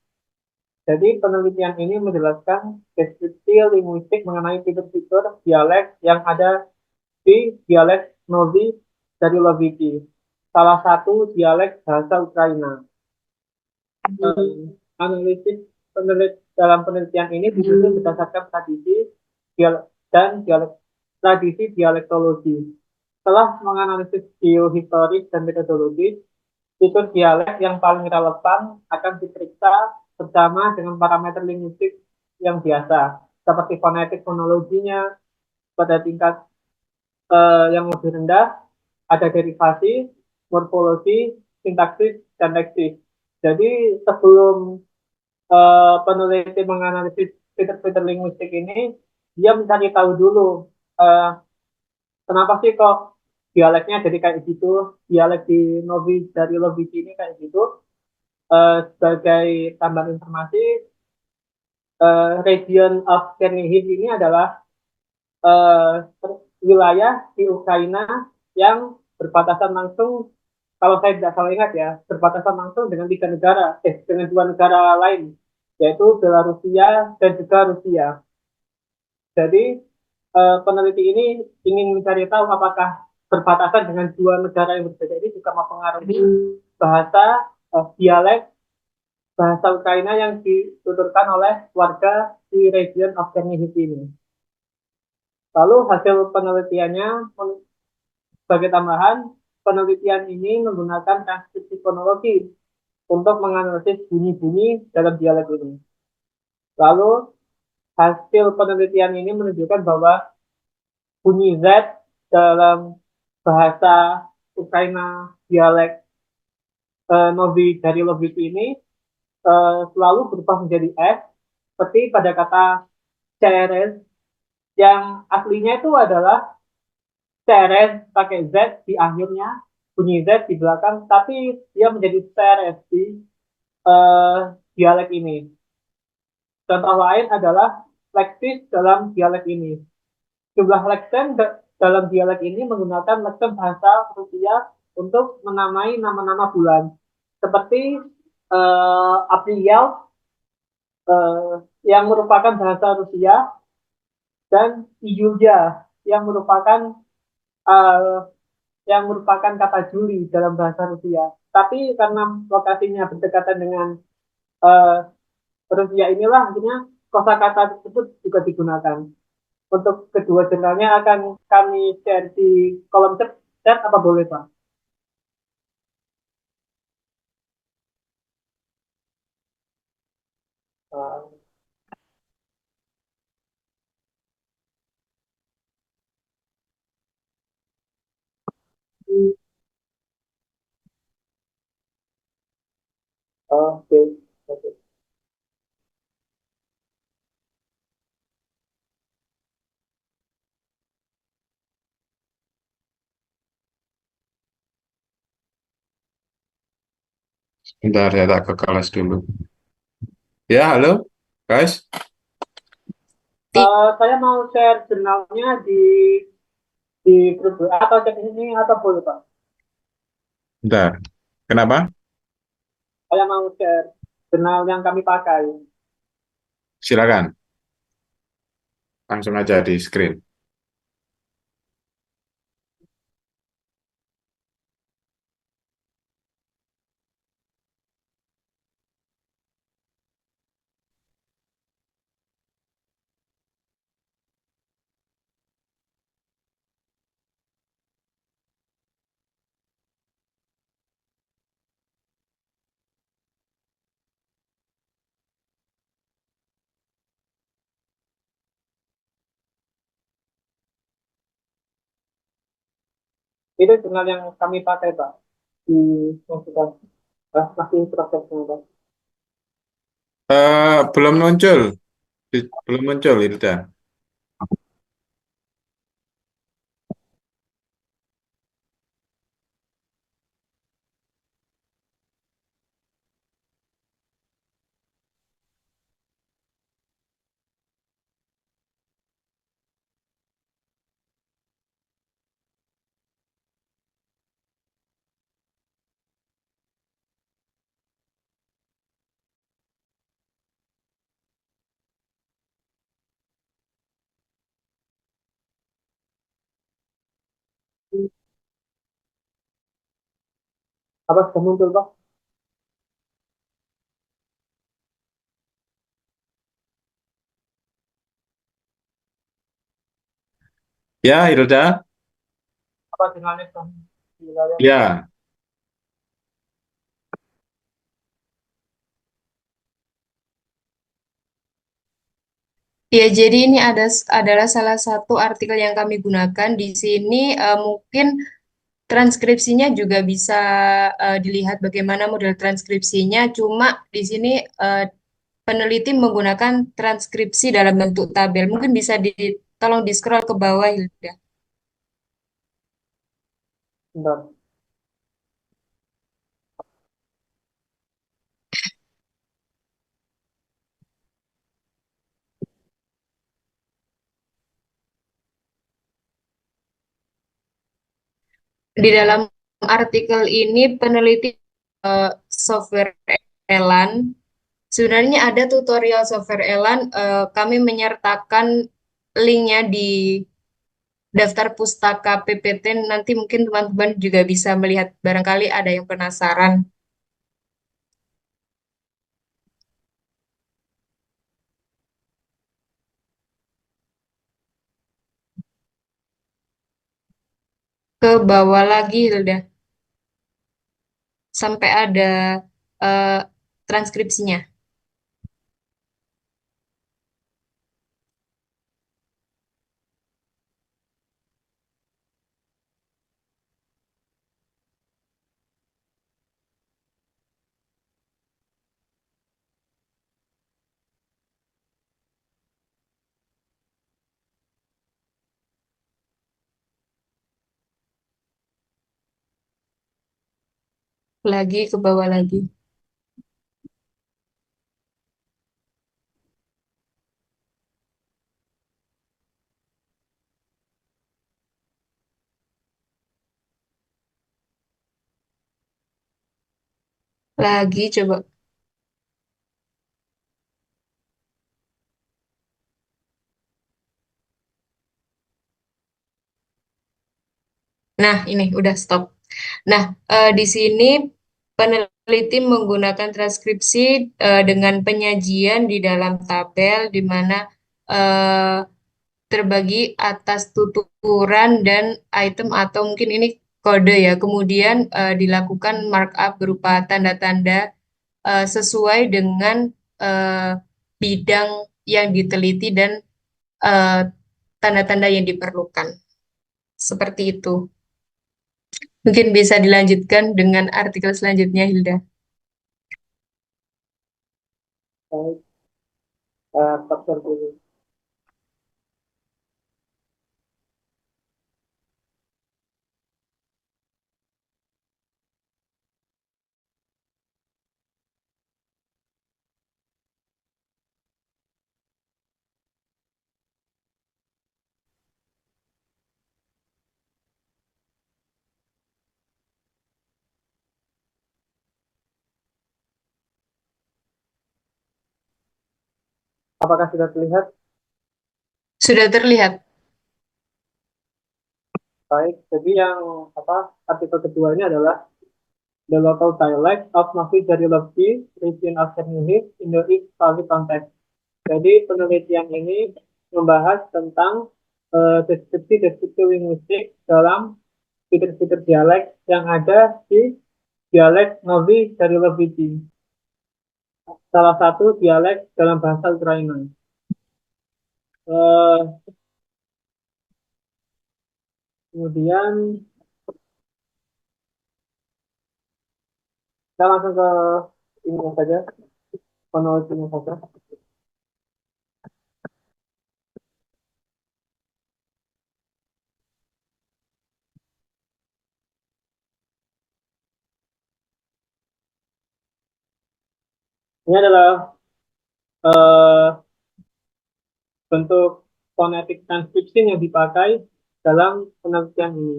Jadi penelitian ini menjelaskan deskripsi linguistik mengenai fitur-fitur dialek yang ada di dialek Novi Dariolovici, salah satu dialek bahasa Ukraina. Analisis dalam penelitian ini disusun berdasarkan tradisi dan tradisi dialektologi. Setelah menganalisis geohistoris dan metodologis, fitur dialek yang paling relevan akan diperiksa bersama dengan parameter linguistik yang biasa, seperti fonetik fonologinya. Pada tingkat yang lebih rendah, ada derivasi, morfologi, sintaksis, dan leksis. Jadi sebelum peneliti menganalisis fitur-fitur linguistik ini, dia mencari tahu dulu kenapa sih kok dialeknya jadi kayak gitu, dialek di Novi Dariolovici ini kayak gitu. Sebagai tambahan informasi, region of Chernihiv ini adalah wilayah di Ukraina yang berbatasan langsung, kalau saya tidak salah ingat ya, berbatasan langsung dengan dengan dua negara lain, yaitu Belarusia dan juga Rusia. Jadi peneliti ini ingin mencari tahu apakah berbatasan dengan dua negara yang berbeda ini juga mempengaruhi bahasa, dialek bahasa Ukraina yang dituturkan oleh warga di region of Chernihiv ini. Lalu hasil penelitiannya sebagai tambahan, penelitian ini menggunakan transkripsi fonologi untuk menganalisis bunyi-bunyi dalam dialek ini. Lalu hasil penelitian ini menunjukkan bahwa bunyi Z dalam bahasa Ukraina dialek Novi Dariolovici ini selalu berubah menjadi S, seperti pada kata CRS yang aslinya itu adalah CRS pakai Z di akhirnya, bunyi Z di belakang, tapi dia menjadi CRS di dialek ini. Contoh lain adalah leksis dalam dialek ini. Jumlah leksem dalam dialek ini menggunakan leksem bahasa Rusia untuk menamai nama-nama bulan, seperti April yang merupakan bahasa Rusia, dan Yulia yang merupakan kata Juli dalam bahasa Rusia. Tapi karena lokasinya berdekatan dengan Rusia inilah akhirnya kosakata tersebut juga digunakan. Untuk kedua jurnalnya akan kami share di kolom chat, apa boleh Pak? Oke, oke. Bentar, saya tak ke kelas dulu. Ya, halo, guys. Saya mau share jurnalnya di grup WA atau chat ini atau boleh Pak? Bentar. Kenapa? Saya mau share. jurnal yang kami pakai. Silakan, langsung aja di screen. Itu jurnal yang kami pakai, Pak. Di yang sudah masih prosesnya, Pak. Belum muncul, belum muncul, Hilda. Apa sudah muncul, Pak? Ya, Hilda. Apa jurnalnya sudah di layar? Ya, Ya, jadi ini adalah salah satu artikel yang kami gunakan di sini. Mungkin transkripsinya juga bisa dilihat bagaimana model transkripsinya. Cuma di sini eh, peneliti menggunakan transkripsi dalam bentuk tabel. Mungkin bisa tolong di scroll ke bawah, Hilda. Bentar. Di dalam artikel ini peneliti software Elan. Sebenarnya ada tutorial software Elan. Kami menyertakan linknya di daftar pustaka PPT. Nanti mungkin teman-teman juga bisa melihat. Barangkali ada yang penasaran. Ke bawah lagi, Hilda. Sampai ada eh, transkripsinya. Lagi ke bawah lagi. Lagi coba. Nah, ini udah stop. Nah, di sini peneliti menggunakan transkripsi dengan penyajian di dalam tabel di mana eh, terbagi atas tuturan dan item atau mungkin ini kode ya. Kemudian dilakukan markup berupa tanda-tanda sesuai dengan eh, bidang yang diteliti dan eh, tanda-tanda yang diperlukan. Seperti itu. Mungkin bisa dilanjutkan dengan artikel selanjutnya, Hilda. Baik. Stop share dulu. Apakah sudah terlihat? Sudah terlihat. Baik, jadi yang artikel keduanya adalah the local dialect of Novi Jarilovsky region of Chernihiv in the East Slavic context. Jadi penelitian ini membahas tentang deskripsi-deskripsi linguistik dalam fitur-fitur dialek yang ada di dialek Novi Jarilovsky, salah satu dialek dalam bahasa Ukraina. Eh, Kemudian kita langsung ke ini saja, kronologinya saja. Ini adalah eh, bentuk fonetik transkripsi yang dipakai dalam penelitian ini.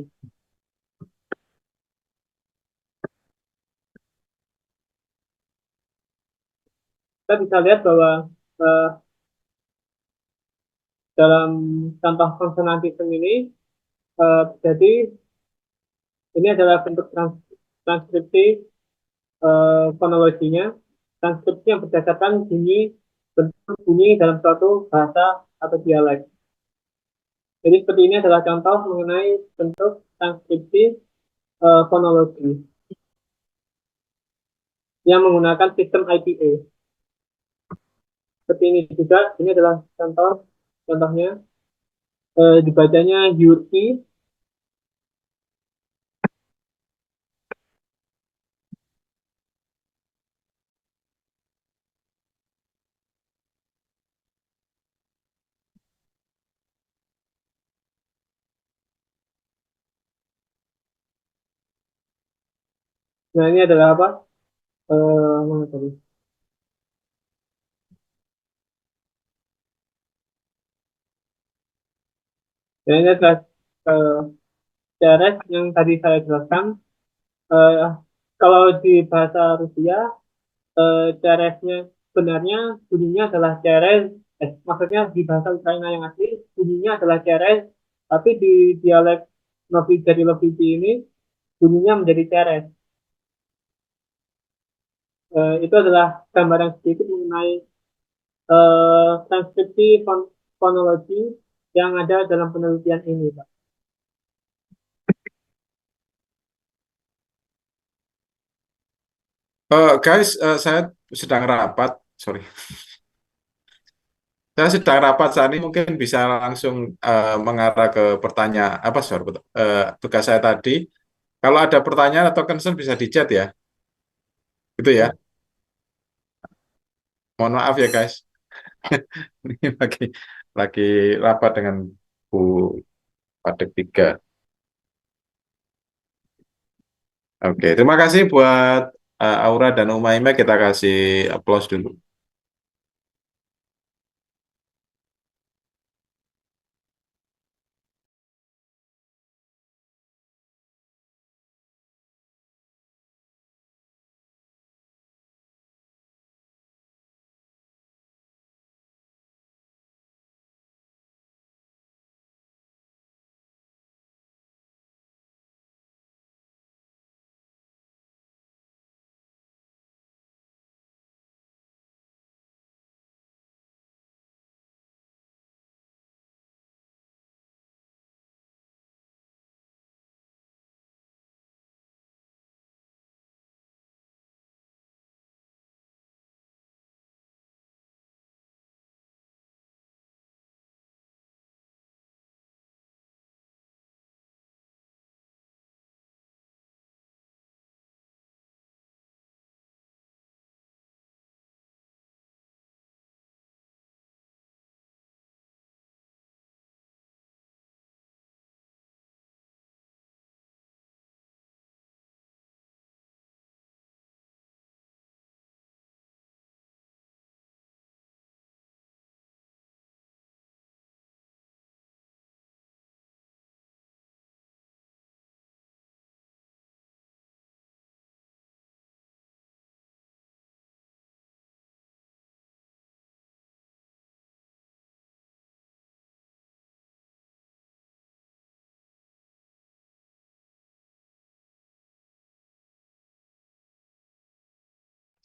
Kita bisa lihat bahwa eh, dalam contoh konsonantisme ini, jadi ini adalah bentuk transkripsi fonologinya, transkripsi yang berdasarkan bentuk bunyi dalam suatu bahasa atau dialek. Jadi seperti ini adalah contoh mengenai bentuk transkripsi fonologi yang menggunakan sistem IPA. Seperti ini juga, ini adalah contohnya, dibacanya Yurki. Nah, ini adalah apa? Mana tadi? Nah, ini adalah eh, CRS yang tadi saya jelaskan. Eh, Kalau di bahasa Rusia, CRS-nya sebenarnya bunyinya adalah CRS, maksudnya di bahasa Ukraina yang asli bunyinya adalah CRS, tapi di dialek Novi Jarilovsky ini bunyinya menjadi CRS. Itu adalah gambaran sedikit mengenai transkripsi fonologi yang ada dalam penelitian ini, Pak. Guys, saya sedang rapat, sorry. Saya sedang rapat saat ini, mungkin bisa langsung mengarah ke pertanyaan apa, sorry, tugas saya tadi. Kalau ada pertanyaan atau concern bisa di chat ya, gitu ya. Mohon maaf ya guys, ini lagi rapat dengan Bu Padek 3. Oke, terima kasih buat Aura dan Umaima, kita kasih applause dulu.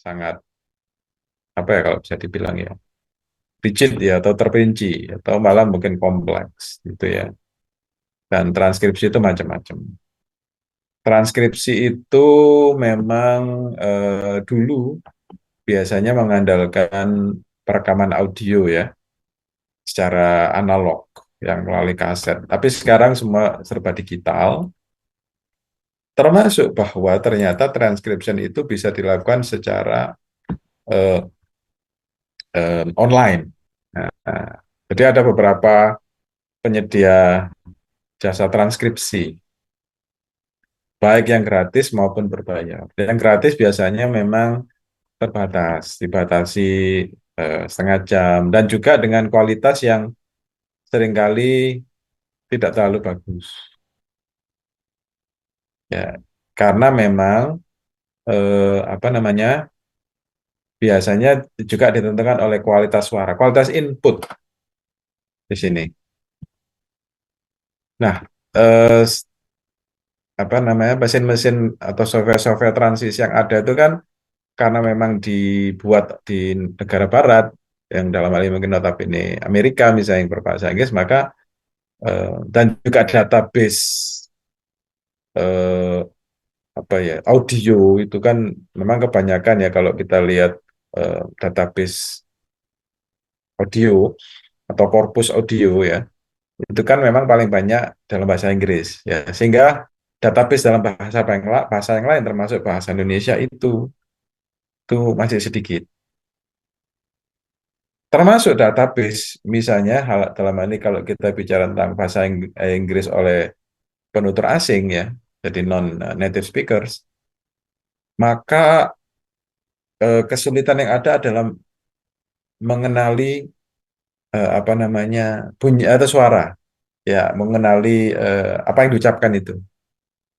sangat apa ya kalau bisa dibilang ya rigid ya atau terperinci atau malah mungkin kompleks gitu ya. Dan transkripsi itu macam-macam. Transkripsi itu memang dulu biasanya mengandalkan perekaman audio ya secara analog yang melalui kaset. Tapi sekarang semua serba digital, termasuk bahwa ternyata transcription itu bisa dilakukan secara eh, online. Nah, jadi ada beberapa penyedia jasa transkripsi, baik yang gratis maupun berbayar. Yang gratis biasanya memang terbatas, dibatasi setengah jam, dan juga dengan kualitas yang seringkali tidak terlalu bagus. Ya, karena memang apa namanya biasanya juga ditentukan oleh kualitas suara, kualitas input di sini. Nah, eh, apa namanya mesin-mesin atau software-software transisi yang ada itu kan karena memang dibuat di negara Barat yang dalam hal ini mungkin notabene Amerika misalnya yang berbahasa Inggris, maka dan juga database eh, apa ya audio itu kan memang kebanyakan ya kalau kita lihat database audio atau korpus audio ya itu kan memang paling banyak dalam bahasa Inggris ya sehingga database dalam bahasa yang lain termasuk bahasa Indonesia itu masih sedikit. Termasuk database, misalnya dalam hal ini kalau kita bicara tentang bahasa Inggris oleh penutur asing ya, jadi non-native speakers, maka kesulitan yang ada adalah mengenali apa namanya bunyi atau suara, ya mengenali apa yang diucapkan itu.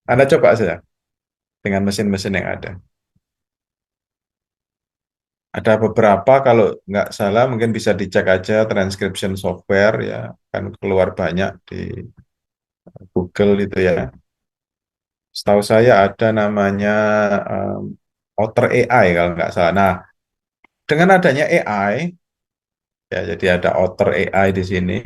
Anda coba saja dengan mesin-mesin yang ada. Ada beberapa kalau nggak salah mungkin bisa dicek aja transcription software ya, kan keluar banyak di Google itu ya. Setahu saya ada namanya um, Otter AI kalau nggak salah. Nah, dengan adanya AI, ya jadi ada Otter AI di sini.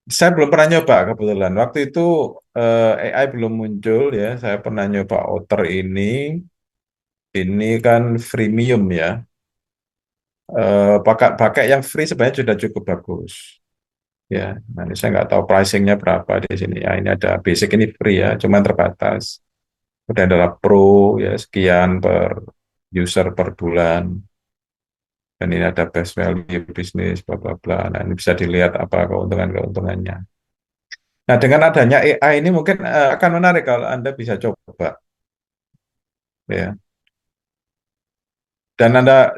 Saya belum pernah nyoba kebetulan. Waktu itu AI belum muncul ya. Saya pernah nyoba Otter ini. Ini kan freemium ya. Pakai yang free sebenarnya sudah cukup bagus. Ya, nanti saya nggak tahu pricingnya berapa di sini. Ya, ini ada basic ini free ya, cuman terbatas. Kemudian adalah Pro ya sekian per user per bulan. Dan ini ada best value bisnis bla bla bla. Nah, ini bisa dilihat apa keuntungan-keuntungannya. Nah, dengan adanya AI ini mungkin akan menarik kalau Anda bisa coba ya. Dan Anda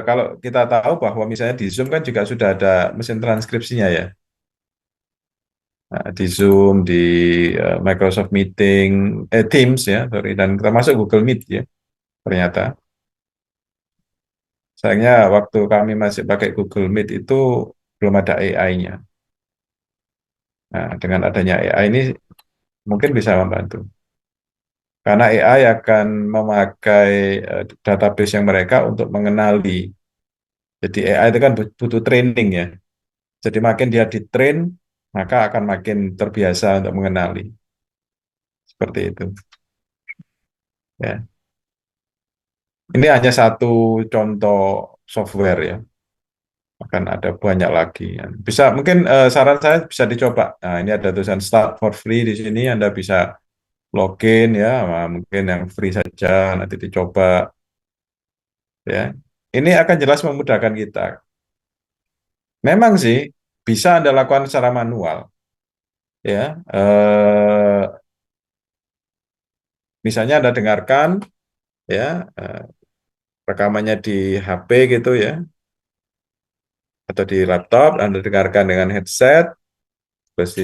kalau kita tahu bahwa misalnya di Zoom kan juga sudah ada mesin transkripsinya ya. Nah, di Zoom, di Microsoft Meeting, Teams ya, sorry, dan termasuk Google Meet ya, ternyata. Sayangnya waktu kami masih pakai Google Meet itu belum ada AI-nya. Nah, dengan adanya AI ini mungkin bisa membantu. Karena AI akan memakai database yang mereka untuk mengenali. Jadi AI itu kan butuh training ya. Jadi makin dia di-train, maka akan makin terbiasa untuk mengenali. Seperti itu. Ya. Ini hanya satu contoh software ya. Akan ada banyak lagi. Bisa mungkin saran saya bisa dicoba. Nah, ini ada tulisan start for free di sini. Anda bisa login ya, mungkin yang free saja nanti dicoba ya. Ini akan jelas memudahkan kita. Memang sih bisa Anda lakukan secara manual ya. Misalnya Anda dengarkan ya rekamannya di HP gitu ya atau di laptop Anda dengarkan dengan headset terus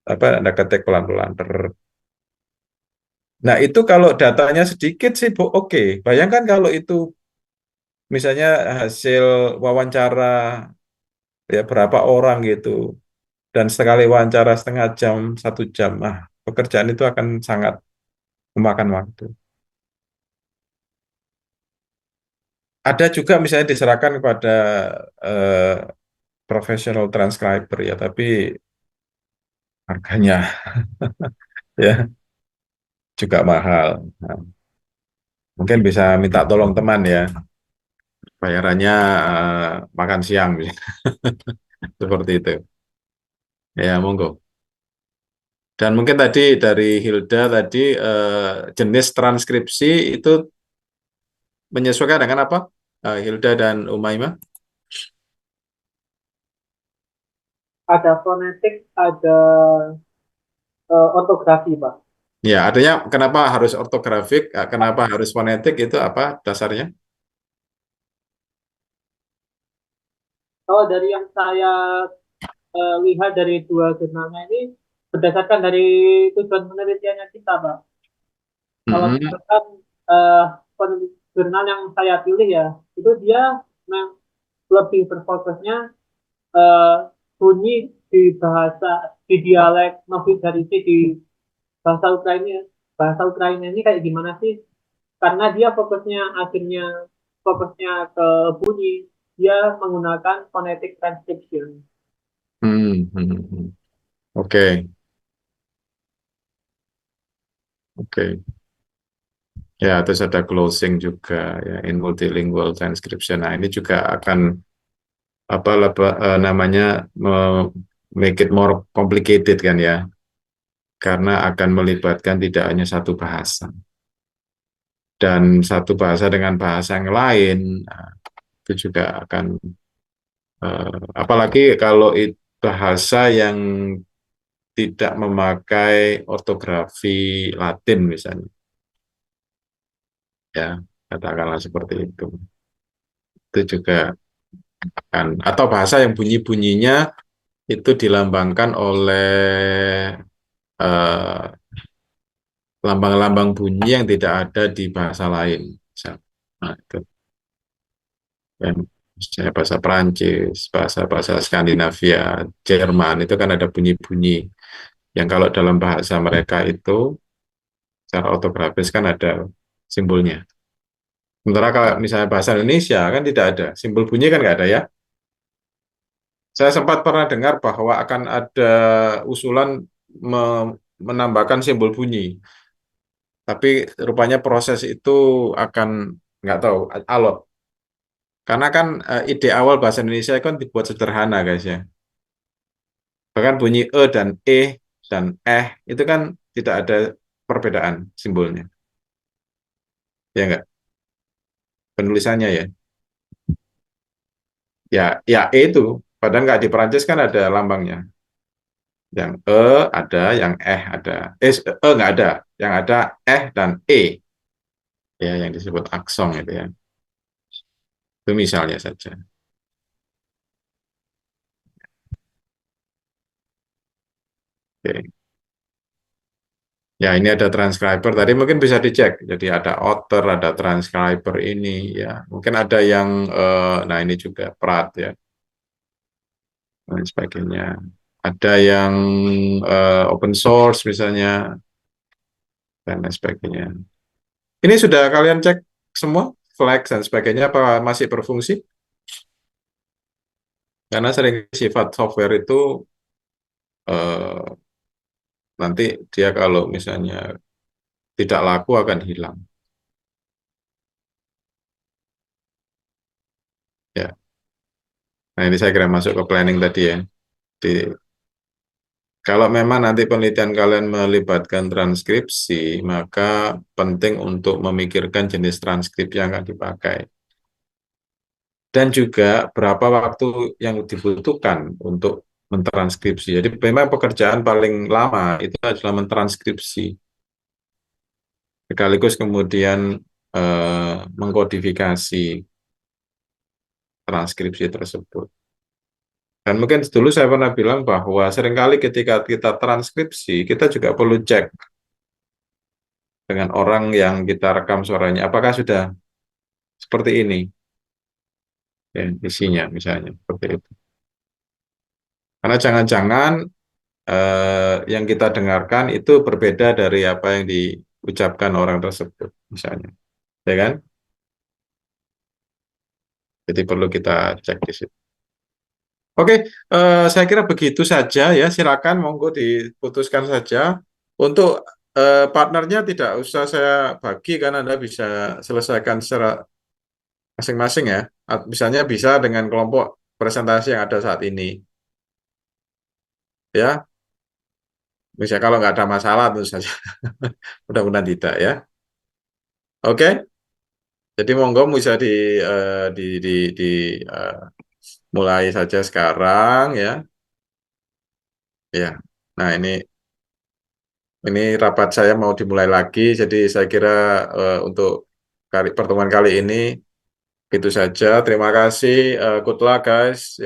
apa Anda ketik pelan-pelan. Nah, itu kalau datanya sedikit sih oke. Bayangkan kalau itu misalnya hasil wawancara ya berapa orang gitu dan sekali wawancara setengah jam, 1 jam. Pekerjaan itu akan sangat memakan waktu. Ada juga misalnya diserahkan kepada eh, professional transcriber ya, tapi harganya ya juga mahal. Nah, mungkin bisa minta tolong teman ya, bayarannya makan siang seperti itu. Ya, monggo. Dan mungkin tadi dari Hilda tadi jenis transkripsi itu menyesuaikan dengan apa? Hilda dan Umaima? Ada fonetik, ada ortografi, Pak. Ya, artinya kenapa harus ortografik, kenapa harus fonetik itu apa dasarnya? Kalau dari yang saya lihat dari dua jurnalnya ini, berdasarkan dari tujuan penelitiannya kita, Pak. Kalau Mm-mm. misalkan jurnal yang saya pilih ya, itu dia memang lebih berfokusnya eh, bunyi di bahasa, di dialek Novidarisi di bahasa Ukraina. Bahasa Ukraina ini kayak gimana sih? Karena dia fokusnya akhirnya fokusnya ke bunyi, dia menggunakan phonetic transcription. Hmm, Oke, oke. Ya, terus ada closing juga ya in multilingual transcription. Nah, ini juga akan namanya make it more complicated kan ya, karena akan melibatkan tidak hanya satu bahasa dan satu bahasa dengan bahasa yang lain. Nah, itu juga akan apalagi kalau bahasa yang tidak memakai ortografi Latin misalnya, ya katakanlah seperti itu juga akan atau bahasa yang bunyi-bunyinya itu dilambangkan oleh eh, lambang-lambang bunyi yang tidak ada di bahasa lain. Nah, itu kan misalnya bahasa Perancis, bahasa-bahasa Skandinavia, Jerman itu kan ada bunyi-bunyi yang kalau dalam bahasa mereka itu secara ortografis kan ada simbolnya. Sementara kalau misalnya bahasa Indonesia kan tidak ada, simbol bunyi kan nggak ada ya. Saya sempat pernah dengar bahwa akan ada usulan menambahkan simbol bunyi, tapi rupanya proses itu akan nggak tahu alot. Karena kan ide awal bahasa Indonesia kan dibuat sederhana guys ya. Bahkan bunyi dan dan itu kan tidak ada perbedaan simbolnya. Ya enggak? Penulisannya ya. Ya itu. Padahal nggak di Perancis kan ada lambangnya. Yang ada, yang ada. Nggak ada. Yang ada dan ya yang disebut aksong itu ya. Itu misalnya saja. Oke. Ya, ini ada transcriber. Tadi mungkin bisa dicek. Jadi ada author, ada transcriber ini ya. Mungkin ada yang nah ini juga Prat ya dan sebagainya. Ada yang open source misalnya dan lain sebagainya. Ini sudah kalian cek semua flag dan sebagainya apa masih berfungsi? Karena sering sifat software itu eh, nanti dia kalau misalnya tidak laku akan hilang. Ya. Nah, ini saya kira masuk ke planning tadi ya. Di, kalau memang nanti penelitian kalian melibatkan transkripsi, maka penting untuk memikirkan jenis transkrip yang akan dipakai. Dan juga berapa waktu yang dibutuhkan untuk mentranskripsi. Jadi memang pekerjaan paling lama itu adalah mentranskripsi. Sekaligus kemudian mengkodifikasi transkripsi tersebut. Dan mungkin dulu saya pernah bilang bahwa seringkali ketika kita transkripsi, kita juga perlu cek dengan orang yang kita rekam suaranya, apakah sudah seperti ini ya, isinya misalnya, seperti itu. Karena jangan-jangan yang kita dengarkan itu berbeda dari apa yang diucapkan orang tersebut, misalnya. Ya kan? Jadi perlu kita cek di situ. Oke, saya kira begitu saja ya. Silakan, monggo diputuskan saja. Untuk partnernya tidak usah saya bagi, karena Anda bisa selesaikan secara masing-masing ya. Misalnya bisa dengan kelompok presentasi yang ada saat ini. Ya, misalnya kalau nggak ada masalah tentu saja. Mudah-mudahan tidak ya. Oke, jadi monggo bisa eh, mulai saja sekarang ya. Ya. Nah, ini rapat saya mau dimulai lagi, jadi saya kira untuk pertemuan kali ini itu saja. Terima kasih, good luck guys.